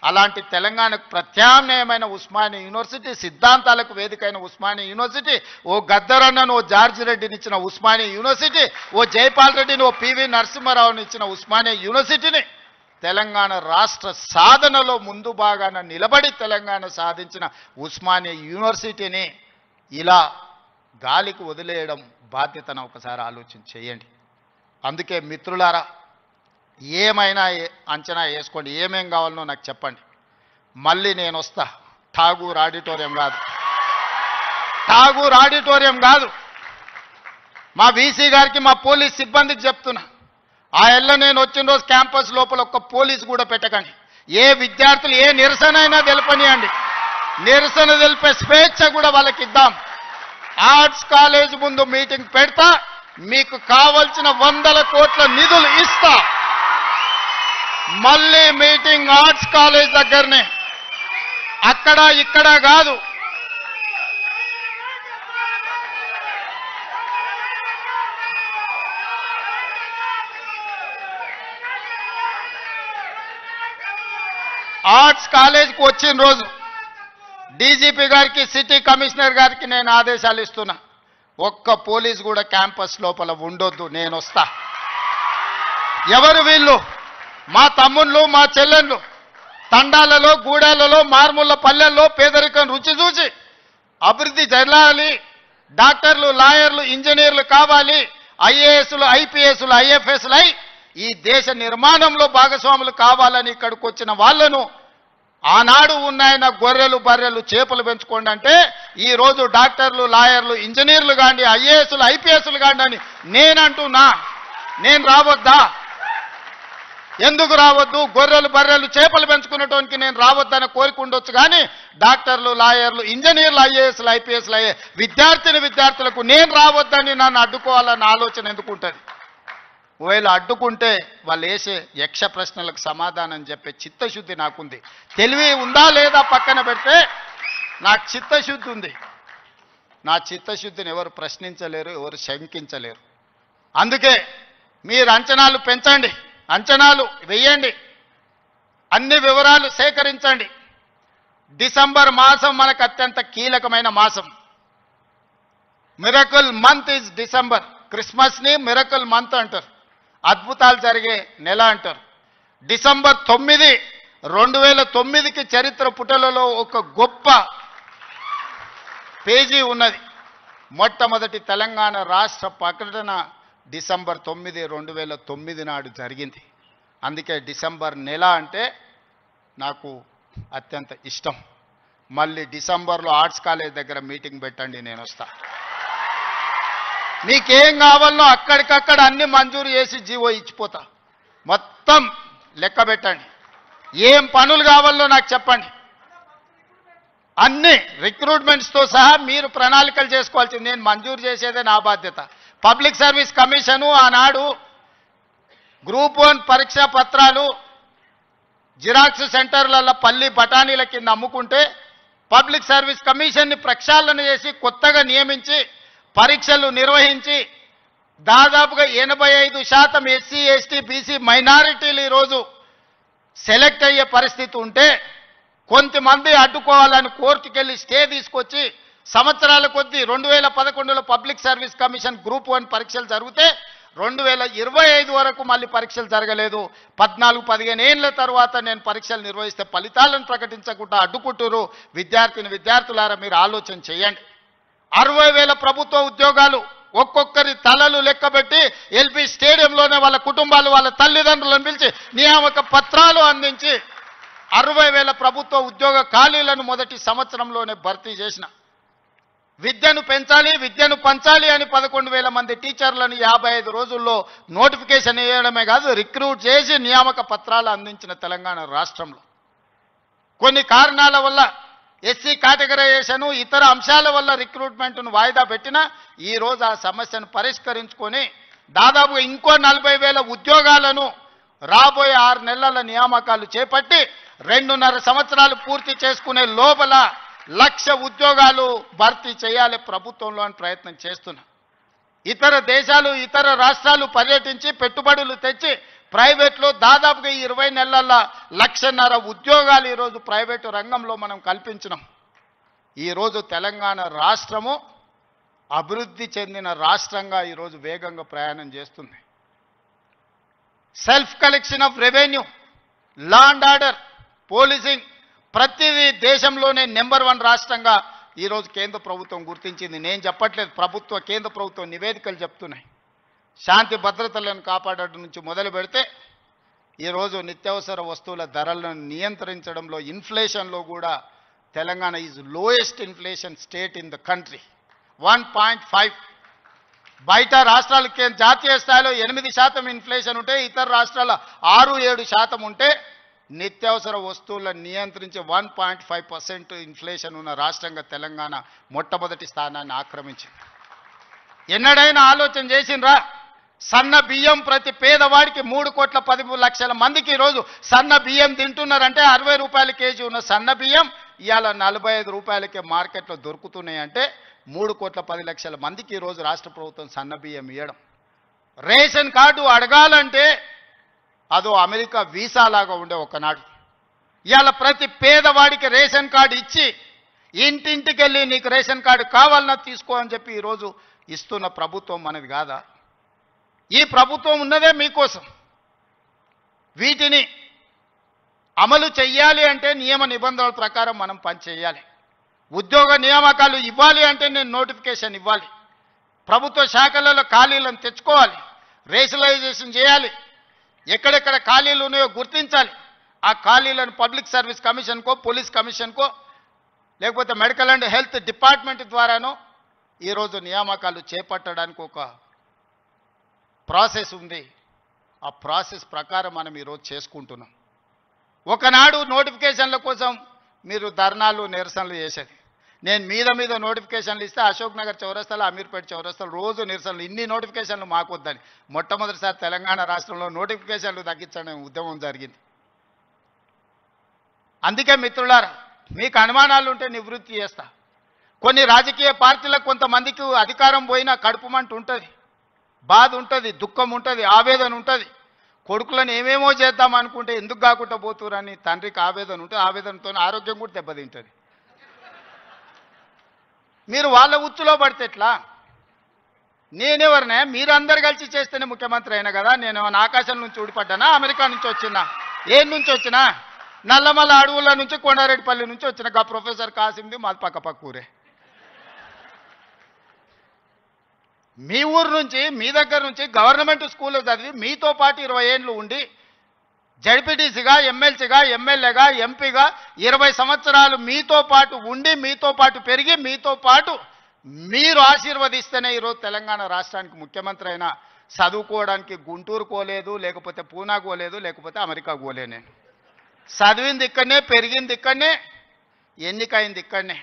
అలాంటి తెలంగాణకు ప్రత్యామ్నాయమైన ఉస్మానియా యూనివర్సిటీ, సిద్ధాంతాలకు వేదికైన ఉస్మానియా యూనివర్సిటీ, ఓ గద్దరన్నను, ఓ జార్జి రెడ్డిని ఇచ్చిన ఉస్మానియా యూనివర్సిటీ, ఓ జైపాల్ రెడ్డిని, ఓ పివి నరసింహారావుని ఇచ్చిన ఉస్మానియా యూనివర్సిటీని తెలంగాణ రాష్ట్ర సాధనలో ముందు భాగాన నిలబడి తెలంగాణ సాధించిన ఉస్మానియా యూనివర్సిటీని ఇలా గాలికి వదిలేయడం బాధ్యతను ఒకసారి ఆలోచన చేయండి. అందుకే మిత్రులారా, ఏమైనా అంచనా వేసుకోండి, ఏమేం కావాలనో నాకు చెప్పండి. మళ్ళీ నేను వస్తా. ఠాగూర్ ఆడిటోరియం కాదు, ఠాగూర్ ఆడిటోరియం కాదు. మా వీసీ గారికి, మా పోలీస్ సిబ్బందికి చెప్తున్నా, ఆ ఎల్ల నేను వచ్చిన రోజు క్యాంపస్ లోపల ఒక్క పోలీసు కూడా పెట్టకండి. ఏ విద్యార్థులు ఏ నిరసన అయినా తెలపనియండి, నిరసన తెలిపే స్వేచ్ఛ కూడా వాళ్ళకి ఇద్దాం. ఆర్ట్స్ కాలేజ్ ముందు మీటింగ్ పెడతా, మీకు కావలసిన 100 కోట్ల నిధులు ఇస్తా. మళ్ళీ మీటింగ్ ఆర్ట్స్ కాలేజ్ దగ్గరనే, అక్కడ ఇక్కడ కాదు. ఆర్ట్స్ కాలేజ్కి వచ్చిన రోజు డీజీపీ గారికి, సిటీ కమిషనర్ గారికి నేను ఆదేశాలు ఇస్తున్నా, ఒక్క పోలీస్ కూడా క్యాంపస్ లోపల ఉండొద్దు, నేను వస్తా. ఎవరు వీళ్ళు? మా తమ్ముళ్ళు, మా చెల్లెళ్ళు తండాలలో, గూడాలలో, మారుమూల పల్లెల్లో పేదరికం రుచి చూసి అభివృద్ధి జరగాలి, డాక్టర్లు, లాయర్లు, ఇంజనీర్లు కావాలి, ఐఏఎస్లు, ఐపీఎస్లు, ఐఎఫ్ఎస్లు అయి ఈ దేశ నిర్మాణంలో భాగస్వాములు కావాలని ఇక్కడికి వచ్చిన వాళ్ళను ఆనాడు ఉన్నాయన గొర్రెలు, బర్రెలు, చేపలు పెంచుకోండి అంటే ఈరోజు డాక్టర్లు, లాయర్లు, ఇంజనీర్లు కాండి, ఐఏఎస్లు, ఐపీఎస్లు కాండి అని నేనంటున్నా. నేను రావద్దా? ఎందుకు రావద్దు? గొర్రెలు, బర్రెలు, చేపలు పెంచుకునేటోనికి నేను రావద్దని కోరిక ఉండొచ్చు, కానీ డాక్టర్లు, లాయర్లు, ఇంజనీర్లు, ఐఏఎస్లు, ఐపీఎస్లు అయ్యే విద్యార్థులకు నేను రావద్దని నన్ను అడ్డుకోవాలన్న ఆలోచన ఎందుకు ఉంటుంది? ఒకవేళ అడ్డుకుంటే వాళ్ళు వేసే యక్ష ప్రశ్నలకు సమాధానం చెప్పే చిత్తశుద్ధి నాకుంది. తెలివి ఉందా లేదా పక్కన పెడితే నాకు చిత్తశుద్ధి ఉంది. నా చిత్తశుద్ధిని ఎవరు ప్రశ్నించలేరు, ఎవరు శంకించలేరు. అందుకే మీరు అంచనాలు పెంచండి, అంచనాలు వేయండి, అన్ని వివరాలు సేకరించండి. డిసెంబర్ మాసం మనకు అత్యంత కీలకమైన మాసం. Miracle month is December. క్రిస్మస్ని మిరకల్ మంత్ అంటారు, అద్భుతాలు జరిగే నెల అంటారు. డిసెంబర్ 9, 2009కి చరిత్ర పుటలలో ఒక గొప్ప పేజీ ఉన్నది. మొట్టమొదటి తెలంగాణ రాష్ట్ర ప్రకటన డిసెంబర్ 9, 2009 నాడు జరిగింది. అందుకే డిసెంబర్ నెల అంటే నాకు అత్యంత ఇష్టం. మళ్ళీ డిసెంబర్లో ఆర్ట్స్ కాలేజ్ దగ్గర మీటింగ్ పెట్టండి, నేను వస్తా. మీకేం కావాలనో అక్కడికక్కడ అన్ని మంజూరు చేసి జీవో ఇచ్చిపోతా. మొత్తం లెక్క పెట్టండి, ఏం పనులు కావాలనో నాకు చెప్పండి. అన్ని రిక్రూట్మెంట్స్తో సహా మీరు ప్రణాళికలు చేసుకోవాల్సింది. నేను మంజూరు చేసేదే నా బాధ్యత. పబ్లిక్ సర్వీస్ కమిషను ఆనాడు గ్రూప్ 1 పరీక్షా పత్రాలు జిరాక్స్ సెంటర్లలో పల్లి బఠానీల కింద అమ్ముకుంటే పబ్లిక్ సర్వీస్ కమిషన్ని ప్రక్షాళన చేసి కొత్తగా నియమించి పరీక్షలు నిర్వహించి దాదాపుగా 85% ఎస్సీ, ఎస్టీ, బీసీ మైనారిటీలు ఈరోజు సెలెక్ట్ అయ్యే పరిస్థితి ఉంటే కొంతమంది అడ్డుకోవాలని కోర్టుకెళ్ళి స్టే తీసుకొచ్చి సంవత్సరాల కొద్దీ 2011లో పబ్లిక్ సర్వీస్ కమిషన్ గ్రూప్ 1 పరీక్షలు జరిగితే 2025 వరకు మళ్ళీ పరీక్షలు జరగలేదు. 14-15 ఏళ్ల తర్వాత నేను పరీక్షలు నిర్వహిస్తే ఫలితాలను ప్రకటించకుండా అడ్డుకుంటున్నారు. విద్యార్థులారా మీరు ఆలోచన చేయండి. 60,000 ప్రభుత్వ ఉద్యోగాలు ఒక్కొక్కరి తలలు లెక్కబెట్టి ఎల్బీ స్టేడియంలోనే వాళ్ళ కుటుంబాలు వాళ్ళ తల్లిదండ్రులను పిలిచి నియామక పత్రాలు అందించి 60,000 ప్రభుత్వ ఉద్యోగ ఖాళీలను మొదటి సంవత్సరంలోనే భర్తీ చేసిన. విద్యను పెంచాలి, విద్యను పంచాలి అని 11,000 మంది టీచర్లను 55 రోజుల్లో నోటిఫికేషన్ ఇవ్వడమే కాదు, రిక్రూట్ చేసి నియామక పత్రాలు అందించిన తెలంగాణ రాష్ట్రంలో కొన్ని కారణాల వల్ల ఎస్సీ కేటగరైజేషన్ ఇతర అంశాల వల్ల రిక్రూట్మెంట్ను వాయిదా పెట్టినా ఈరోజు ఆ సమస్యను పరిష్కరించుకొని దాదాపుగా ఇంకో 40,000 ఉద్యోగాలను రాబోయే 6 నెలల నియామకాలు చేపట్టి 2.5 సంవత్సరాలు పూర్తి చేసుకునే లోపల 1,00,000 ఉద్యోగాలు భర్తీ చేయాలి ప్రభుత్వంలో అని ప్రయత్నం చేస్తున్నా. ఇతర దేశాలు ఇతర రాష్ట్రాలు పర్యటించి పెట్టుబడులు తెచ్చి ప్రైవేట్లో దాదాపుగా 20 నెలల 1,50,000 ఉద్యోగాలు ఈరోజు ప్రైవేటు రంగంలో మనం కల్పించినాం. ఈరోజు తెలంగాణ రాష్ట్రము అభివృద్ధి చెందిన రాష్ట్రంగా ఈరోజు వేగంగా ప్రయాణం చేస్తుంది. Self collection of revenue, law and order, policing ప్రతిదీ దేశంలోనే నెంబర్ 1 రాష్ట్రంగా ఈరోజు కేంద్ర ప్రభుత్వం గుర్తించింది. నేను చెప్పట్లేదు, కేంద్ర ప్రభుత్వం నివేదికలు చెప్తున్నాయి. శాంతి భద్రతలను కాపాడడం నుంచి మొదలు పెడితే ఈరోజు నిత్యావసర వస్తువుల ధరలను నియంత్రించడంలో ఇన్ఫ్లేషన్లో కూడా Telangana is lowest inflation state in the country, 1.5. బయట రాష్ట్రాలకి జాతీయ స్థాయిలో 8% ఇన్ఫ్లేషన్ ఉంటే ఇతర రాష్ట్రాల 6-7% ఉంటే నిత్యావసర వస్తువులను నియంత్రించి 1.5% ఇన్ఫ్లేషన్ ఉన్న రాష్ట్రంగా తెలంగాణ మొట్టమొదటి స్థానాన్ని ఆక్రమించింది. ఎన్నడైనా ఆలోచన చేసిండ్రా? సన్న బియ్యం ప్రతి పేదవాడికి 3,10,00,000 మందికి ఈరోజు సన్న బియ్యం తింటున్నారంటే 60 రూపాయల కేజీ ఉన్న సన్న బియ్యం ఇవాళ 45 రూపాయలకే మార్కెట్లో దొరుకుతున్నాయంటే 3,10,00,000 మందికి ఈరోజు రాష్ట్ర ప్రభుత్వం సన్న బియ్యం ఇవ్వడం. రేషన్ కార్డు అడగాలంటే అదో అమెరికా వీసా లాగా ఉండే ఒకనాడు. ఇవాళ ప్రతి పేదవాడికి రేషన్ కార్డు ఇచ్చి ఇంటింటికి వెళ్ళి నీకు రేషన్ కార్డు కావాలన్నా తీసుకో అని చెప్పి ఈరోజు ఇస్తున్న ప్రభుత్వం మనది కాదా? ఈ ప్రభుత్వం ఉన్నదే మీకోసం. వీటిని అమలు చెయ్యాలి అంటే నియమ నిబంధనల ప్రకారం మనం పని చేయాలి. ఉద్యోగ నియామకాలు ఇవ్వాలి అంటే నేను నోటిఫికేషన్ ఇవ్వాలి. ప్రభుత్వ శాఖలలో ఖాళీలను తెచ్చుకోవాలి, రేషనలైజేషన్ చేయాలి, ఎక్కడెక్కడ ఖాళీలు ఉన్నాయో గుర్తించాలి. ఆ ఖాళీలను పబ్లిక్ సర్వీస్ కమిషన్కో, పోలీస్ కమిషన్కో, లేకపోతే మెడికల్ అండ్ హెల్త్ డిపార్ట్మెంట్ ద్వారానో ఈరోజు నియామకాలు చేపట్టడానికి ఒక ప్రాసెస్ ఉంది. ఆ ప్రాసెస్ ప్రకారం మనం ఈరోజు చేసుకుంటున్నాం. ఒకనాడు నోటిఫికేషన్ల కోసం మీరు ధర్నాలు నిరసనలు చేసేది. నేను మీద నోటిఫికేషన్లు ఇస్తే అశోక్ నగర్ చౌరస్తాలో, అమీర్పేట చౌరస్తాలో రోజు నిరసనలు. ఇన్ని నోటిఫికేషన్లు మాకు వద్దని మొట్టమొదటిసారి తెలంగాణ రాష్ట్రంలో నోటిఫికేషన్లు తగ్గించడం ఉద్యమం జరిగింది. అందుకే మిత్రులారా, మీకు అనుమానాలు ఉంటే నివృత్తి చేస్తా. కొన్ని రాజకీయ పార్టీలకు కొంతమందికి అధికారం పోయినా కడుపుమంటూ ఉంటుంది, బాధ ఉంటుంది, దుఃఖం ఉంటుంది, ఆవేదన ఉంటుంది. కొడుకులను ఏమేమో చేద్దాం అనుకుంటే ఎందుకు కాకుండా పోతురని తండ్రికి ఆవేదన ఉంటుంది. ఆవేదనతో ఆరోగ్యం కూడా దెబ్బతింటుంది. మీరు వాళ్ళ ఉచ్చులో పడితే ఎట్లా? నేనెవరినే? మీరందరు కలిసి చేస్తేనే ముఖ్యమంత్రి అయినా కదా. నేను ఆకాశం నుంచి ఊడిపడ్డానా? అమెరికా నుంచి వచ్చినా? ఏం నుంచి వచ్చినా? నల్లమల్ల అడవుల నుంచి, కొండారెడ్డిపల్లి నుంచి వచ్చిన గా ప్రొఫెసర్ కాసింది మాది పక్క ఊరే. మీ ఊరు నుంచి, మీ దగ్గర నుంచి గవర్నమెంట్ స్కూల్లో చదివి మీతో పాటు 20 ఏళ్ళు ఉండి జడ్పీటీసీగా, ఎమ్మెల్సీగా, ఎమ్మెల్యేగా, ఎంపీగా 20 సంవత్సరాలు మీతో పాటు ఉండి, మీతో పాటు పెరిగి, మీతో పాటు మీరు ఆశీర్వదిస్తేనే ఈరోజు తెలంగాణ రాష్ట్రానికి ముఖ్యమంత్రి అయినా. చదువుకోవడానికి గుంటూరు పోలేదు, లేకపోతే పూనా పోలేదు, లేకపోతే అమెరికా పోలే. నేను చదివింది ఇక్కడనే, పెరిగింది ఇక్కడనే, ఎన్నికైంది ఇక్కడనే.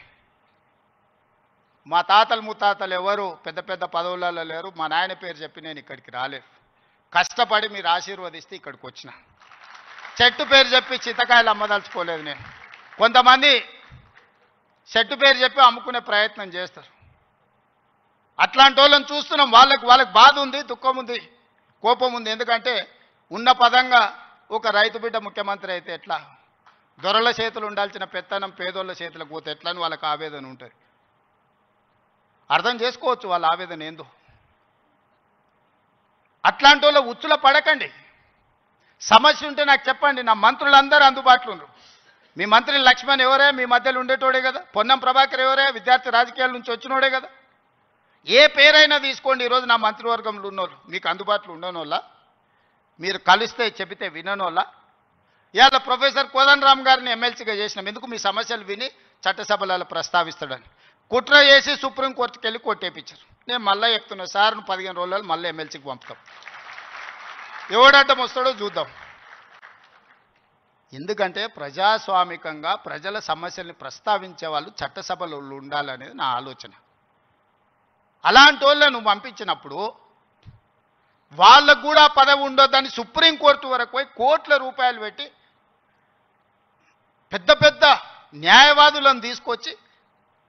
మా తాతలు ముత్తాతలు ఎవరు పెద్ద పెద్ద పదవులలో లేరు. మా నాయన పేరు చెప్పి నేను ఇక్కడికి రాలేదు. కష్టపడి మీరు ఆశీర్వదిస్తే ఇక్కడికి వచ్చిన. చెట్టు పేరు చెప్పి చింతకాయలు అమ్మదలుచుకోలేదు నేను. కొంతమంది చెట్టు పేరు చెప్పి అమ్ముకునే ప్రయత్నం చేస్తారు. అట్లాంటి వాళ్ళని చూస్తున్నాం. వాళ్ళకి బాధ ఉంది, దుఃఖం ఉంది, కోపం ఉంది. ఎందుకంటే ఉన్న పదంగా ఒక రైతు బిడ్డ ముఖ్యమంత్రి అయితే ఎట్లా? దొరల చేతులు ఉండాల్సిన పెత్తనం పేదోళ్ళ చేతులకు పోతే ఎట్లా అని వాళ్ళకి ఆవేదన ఉంటుంది. అర్థం చేసుకోవచ్చు వాళ్ళ ఆవేదన ఏందో. అట్లాంటి వాళ్ళ ఉచ్చులో పడకండి. సమస్య ఉంటే నాకు చెప్పండి. నా మంత్రులందరూ అందుబాటులో ఉన్నారు. మీ మంత్రి లక్ష్మణ్ ఎవరే? మీ మధ్యలో ఉండేటోడే కదా. పొన్నం ప్రభాకర్ ఎవరే? విద్యార్థి రాజకీయాల నుంచి వచ్చినోడే కదా. ఏ పేరైనా తీసుకోండి. ఈరోజు నా మంత్రివర్గంలో ఉన్నోళ్ళు మీకు అందుబాటులో ఉండనోళ్ళ, మీరు కలిస్తే చెబితే విననోళ్ళ. ఇవాళ ప్రొఫెసర్ కోదండరామ్ గారిని ఎమ్మెల్సీగా చేసినాం. ఎందుకు? మీ సమస్యలు విని చట్టసభలలో ప్రస్తావిస్తాడని. కుట్ర చేసి సుప్రీంకోర్టుకి వెళ్ళి కొట్టేపించారు. నేను మళ్ళీ చెప్తున్నా, సార్ 15 రోజులలో మళ్ళీ ఎమ్మెల్సీకి పంపుతాం. ఎవడడ్డం వస్తాడో చూద్దాం. ఎందుకంటే ప్రజాస్వామికంగా ప్రజల సమస్యల్ని ప్రస్తావించే వాళ్ళు చట్టసభలో ఉండాలనేది నా ఆలోచన. అలాంటి వాళ్ళను పంపించినప్పుడు వాళ్ళకు కూడా పదవి ఉండొద్దని సుప్రీంకోర్టు వరకు పోయి కోట్ల రూపాయలు పెట్టి పెద్ద పెద్ద న్యాయవాదులను తీసుకొచ్చి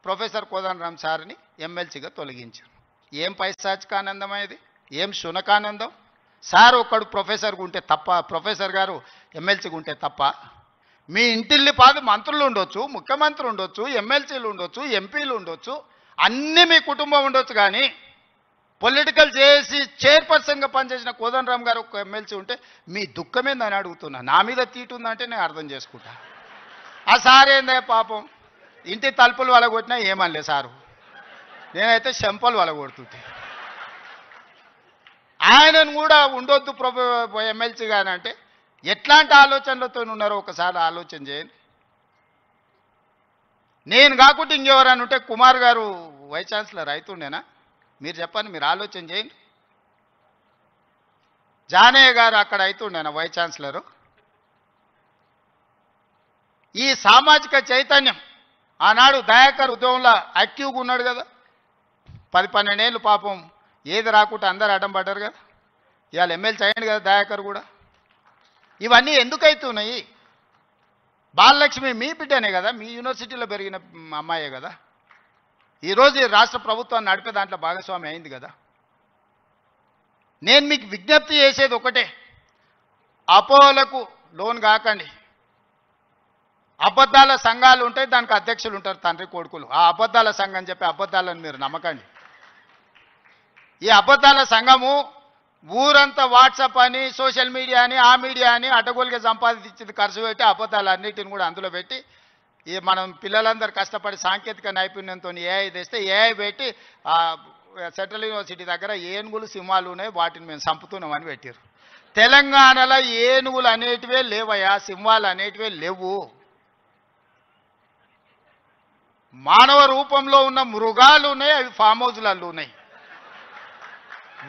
ప్రొఫెసర్ కోదండరామ్ సార్ని ఎమ్మెల్సీగా తొలగించారు. ఏం పైశాచికానందమైంది? ఏం శునకానందం? సార్ ఒక్కడు ప్రొఫెసర్గా ఉంటే తప్ప, ప్రొఫెసర్ గారు ఎమ్మెల్సీగా ఉంటే తప్ప? మీ ఇంటిల్లి పాది మంత్రులు ఉండొచ్చు, ముఖ్యమంత్రి ఉండొచ్చు, ఎమ్మెల్సీలు ఉండొచ్చు, ఎంపీలు ఉండొచ్చు, అన్నీ మీ కుటుంబం ఉండొచ్చు. కానీ పొలిటికల్ చేసి చైర్పర్సన్గా పనిచేసిన కోదండరామ్ గారు ఒక ఎమ్మెల్సీ ఉంటే మీ దుఃఖమేందని అడుగుతున్నా. నా మీద తీటు ఉందంటే నేను అర్థం చేసుకుంటా. ఆ సార్ ఏందే పాపం, ఇంటి తలుపులు వలగొట్టినా ఏమనలే సారు. నేనైతే చెంపలు వలగొడుతుంటే ఆయనను కూడా ఉండొద్దు ఎమ్మెల్సీగా అంటే ఎట్లాంటి ఆలోచనలతో ఉన్నారో ఒకసారి ఆలోచన చేయండి. నేను కాకుండా ఇంకెవరైనా ఉంటే కుమార్ గారు వైస్ ఛాన్సలర్ అవుతుండేనా? మీరు చెప్పండి, మీరు ఆలోచన చేయండి. జానయ్య గారు అక్కడ అవుతుండేనా వైస్ ఛాన్సలరు? ఈ సామాజిక చైతన్యం ఆనాడు దయాకర్ ఉద్యమంలో యాక్టివ్గా ఉన్నాడు కదా. 10-12 ఏళ్ళు పాపం ఏది రాకుండా అందరు అడ్డం పడ్డారు కదా. ఇవాళ ఎమ్మెల్సీ అయ్యాడు కదా దయాకర్ కూడా. ఇవన్నీ ఎందుకు అవుతున్నాయి? బాలలక్ష్మి మీ బిడ్డనే కదా, మీ యూనివర్సిటీలో పెరిగిన అమ్మాయే కదా. ఈరోజు ఈ రాష్ట్ర ప్రభుత్వాన్ని నడిపే దాంట్లో భాగస్వామి అయింది కదా. నేను మీకు విజ్ఞప్తి చేసేది ఒకటే, అపోహలకు లోన్ కాకండి. అబద్ధాల సంఘాలు ఉంటాయి, దానికి అధ్యక్షులు ఉంటారు, తండ్రి కొడుకులు. ఆ అబద్ధాల సంఘం చెప్పి అబద్ధాలను మీరు నమ్మకండి. ఈ అబద్ధాల సంఘము ఊరంతా వాట్సాప్ అని, సోషల్ మీడియా అని, ఆ మీడియా అని అడ్డగోలుగా సంపాదించింది ఖర్చు పెట్టి అబద్ధాలన్నిటిని కూడా అందులో పెట్టి ఈ మనం పిల్లలందరూ కష్టపడి సాంకేతిక నైపుణ్యంతో ఏఐ తెస్తే ఏఐ పెట్టి సెంట్రల్ యూనివర్సిటీ దగ్గర ఏనుగులు సింహాలు ఉన్నాయి, వాటిని మేము చంపుతున్నామని పెట్టారు. తెలంగాణలో ఏనుగులు అనేటివే లేవయా, సింహాలు అనేటివే లేవు. మానవ రూపంలో ఉన్న మృగాలు ఉన్నాయి, అవి ఫామ్ హౌజ్లలో ఉన్నాయి.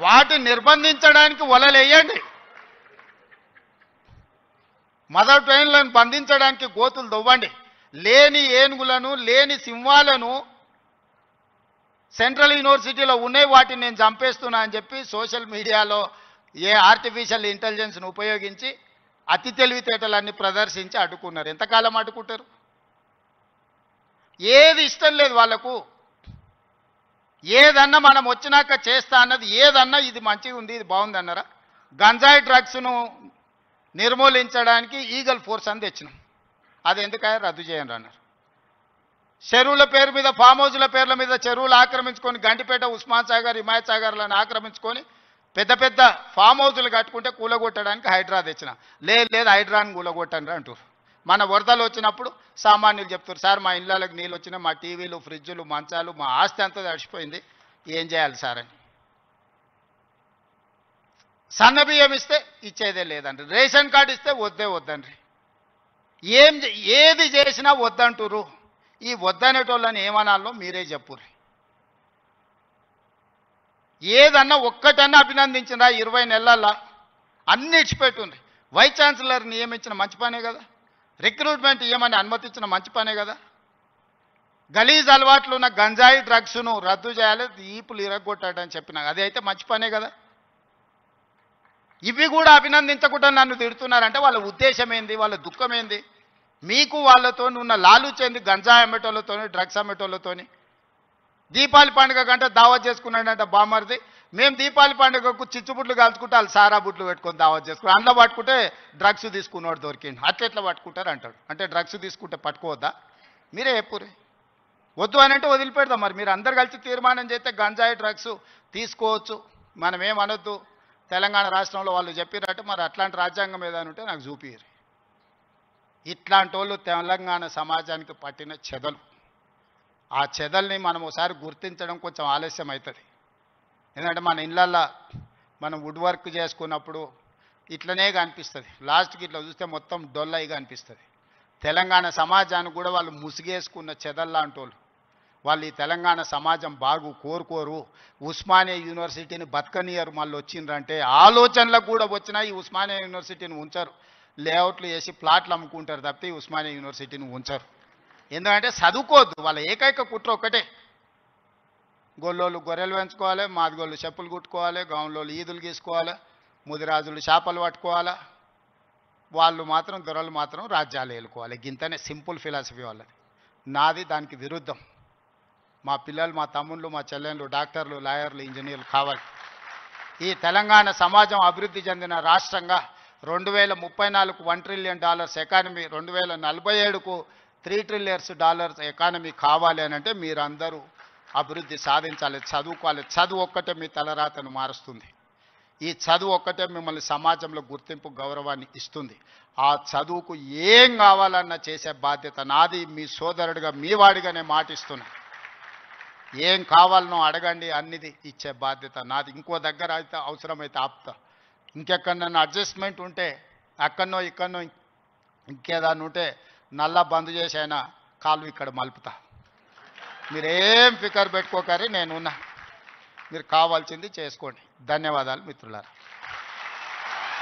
వాటిని నిర్బంధించడానికి వలలేయండి. మదర్ ట్రైన్లను బంధించడానికి గోతులు దొవ్వండి. లేని ఏనుగులను, లేని సింహాలను సెంట్రల్ యూనివర్సిటీలో ఉన్నాయి, వాటిని నేను చంపేస్తున్నా అని చెప్పి సోషల్ మీడియాలో ఆర్టిఫిషియల్ ఇంటెలిజెన్స్ను ఉపయోగించి అతి తెలివితేటలన్నీ ప్రదర్శించి అడ్డుకున్నారు. ఎంతకాలం అడ్డుకుంటారు? ఏది ఇష్టం లేదు వాళ్ళకు. ఏదన్నా మనం వచ్చినాక చేస్తా అన్నది ఏదన్నా ఇది మంచిగా ఉంది, ఇది బాగుంది అన్నారా? గంజాయి డ్రగ్స్ను నిర్మూలించడానికి ఈగల్ ఫోర్స్ అని తెచ్చినాం. అది ఎందుకయ్యా రద్దు చేయండి అన్నారు. చెరువుల పేరు మీద, ఫామ్ హౌజ్ల పేర్ల మీద చెరువులు ఆక్రమించుకొని గండిపేట, ఉస్మాన్ సాగర్, హిమాయత్ సాగర్లను ఆక్రమించుకొని పెద్ద పెద్ద ఫామ్ హౌజులు కట్టుకుంటే కూలగొట్టడానికి హైడ్రా తెచ్చిన. లేదు హైడ్రాని కూలగొట్టండి అంటారు. మన వరదలు వచ్చినప్పుడు సామాన్యులు చెప్తారు, సార్ మా ఇళ్ళకి నీళ్ళు వచ్చినాయి, మా టీవీలు, ఫ్రిడ్జులు, మంచాలు, మా ఆస్తి అంతా తడిచిపోయింది, ఏం చేయాలి సార్ అని. సన్న బియ్యం ఇస్తే ఇచ్చేదే లేదండి, రేషన్ కార్డు ఇస్తే వద్దండి. ఏది చేసినా వద్దంటురు. ఈ వద్దనేటోళ్ళని ఏమనాలో మీరే చెప్పుర్రి. ఏదన్నా ఒక్కటన్నా అభినందించినా 20 నెలల్లో అన్ని ఇచ్చిపెట్టుండ్రి. వైస్ ఛాన్సలర్ నియమించిన మంచి పనే కదా, రిక్రూట్మెంట్ ఇవ్వమని అనుమతించిన మంచి పనే కదా. గలీజ్ అలవాట్లు ఉన్న గంజాయి డ్రగ్స్ను రద్దు చేయాలి, ఈపులు ఇరగొట్టాడని చెప్పిన అది అయితే మంచి పనే కదా. ఇవి కూడా అభినందించకుండా నన్ను తిడుతున్నారంటే వాళ్ళ ఉద్దేశం ఏంది, వాళ్ళ దుఃఖం ఏంది? మీకు వాళ్ళతో ఉన్న లాలుచేంది? గంజాయి అమ్మేటోళ్ళతోని, డ్రగ్స్ అమ్మేటోళ్ళతోని. దీపావళి పండుగ కంటే దావత్ చేసుకున్నాడంట బామర్ది. మేము దీపావళి పండుగకు చిచ్చుబుట్లు కాల్చుకుంటే వాళ్ళు సారా బుట్లు పెట్టుకొని దావత్ చేసుకుని అందులో పట్టుకుంటే డ్రగ్స్ తీసుకున్నాడు దొరికింది. అట్లా పట్టుకుంటారు అంటాడు. అంటే డ్రగ్స్ తీసుకుంటే పట్టుకోవద్దా? మీరే చెప్పురే. వద్దు అని అంటే వదిలిపెడదాం. మరి మీరు అందరు కలిసి తీర్మానం చేస్తే గంజాయి డ్రగ్స్ తీసుకోవచ్చు, మనం ఏమనొద్దు, తెలంగాణ రాష్ట్రంలో వాళ్ళు చెప్పినట్టు మరి అట్లాంటి రాజ్యాంగం ఏదైనా ఉంటే నాకు చూపిరు. ఇట్లాంటి వాళ్ళు తెలంగాణ సమాజానికి పట్టిన చెదలు. ఆ చెదల్ని మనం ఒకసారి గుర్తించడం కొంచెం ఆలస్యం అవుతుంది. ఎందుకంటే మన ఇళ్ళల్లో మనం వుడ్ వర్క్ చేసుకున్నప్పుడు ఇట్లనే కనిపిస్తుంది. లాస్ట్కి ఇట్లా చూస్తే మొత్తం డొల్లయిగా అనిపిస్తుంది. తెలంగాణ సమాజానికి కూడా వాళ్ళు ముసిగేసుకున్న చెదల్లాంటి వాళ్ళు. వాళ్ళు ఈ తెలంగాణ సమాజం బాగు కోరుకోరు. ఉస్మానియా యూనివర్సిటీని బతకనియరు. మళ్ళీ వచ్చిండ్రంటే ఆలోచనలకు కూడా వచ్చినా ఈ ఉస్మానియా యూనివర్సిటీని ఉంచరు. లేఅవుట్లు వేసి ప్లాట్లు అమ్ముకుంటారు తప్పితే ఈ ఉస్మానియా యూనివర్సిటీని ఉంచరు. ఎందుకంటే చదువుకోవద్దు. వాళ్ళ ఏకైక కుట్ర ఒక్కటే, గొల్లోళ్ళు గొర్రెలు పెంచుకోవాలి, మాదిగోళ్ళు చెప్పులు కుట్టుకోవాలి, గౌన్లోళ్ళు ఈదులు గీసుకోవాలి, ముదిరాజులు చేపలు పట్టుకోవాలి, వాళ్ళు మాత్రం దొరలు మాత్రం రాజ్యాలు ఏలుకోవాలి. గింతనే సింపుల్ ఫిలాసఫీ వాళ్ళది. నాది దానికి విరుద్ధం. మా పిల్లలు, మా తమ్ముళ్ళు, మా చెల్లెళ్ళు డాక్టర్లు, లాయర్లు, ఇంజనీర్లు కావాలి. ఈ తెలంగాణ సమాజం అభివృద్ధి చెందిన రాష్ట్రంగా 2034కు $1 ట్రిలియన్ ఎకానమీ, 2047కు $3 ట్రిలియన్స్ ఎకానమీ కావాలి అని అంటే మీరందరూ అభివృద్ధి సాధించాలి, చదువుకోవాలి. చదువు ఒక్కటే మీ తలరాతను మారుస్తుంది. ఈ చదువు ఒక్కటే మిమ్మల్ని సమాజంలో గుర్తింపు, గౌరవాన్ని ఇస్తుంది. ఆ చదువుకు ఏం కావాలన్నా చేసే బాధ్యత నాది. మీ సోదరుడిగా, మీ వాడిగానే మాటిస్తున్నా. ఏం కావాలనో అడగండి, అన్నిది ఇచ్చే బాధ్యత నాది. ఇంకో దగ్గర అయితే అవసరమైతే ఆపుతా. ఇంకెక్కడన్నా అడ్జస్ట్మెంట్ ఉంటే అక్కడనో ఇక్కడనో ఇంకేదాన్ని ఉంటే నల్లా బంద్ చేసి అయినా కాలు ఇక్కడ మలుపుతా. మీరేం ఫికర్ పెట్టుకోకరి, నేనున్నా. మీరు కావాల్సింది చేసుకోండి. ధన్యవాదాలు మిత్రులారా.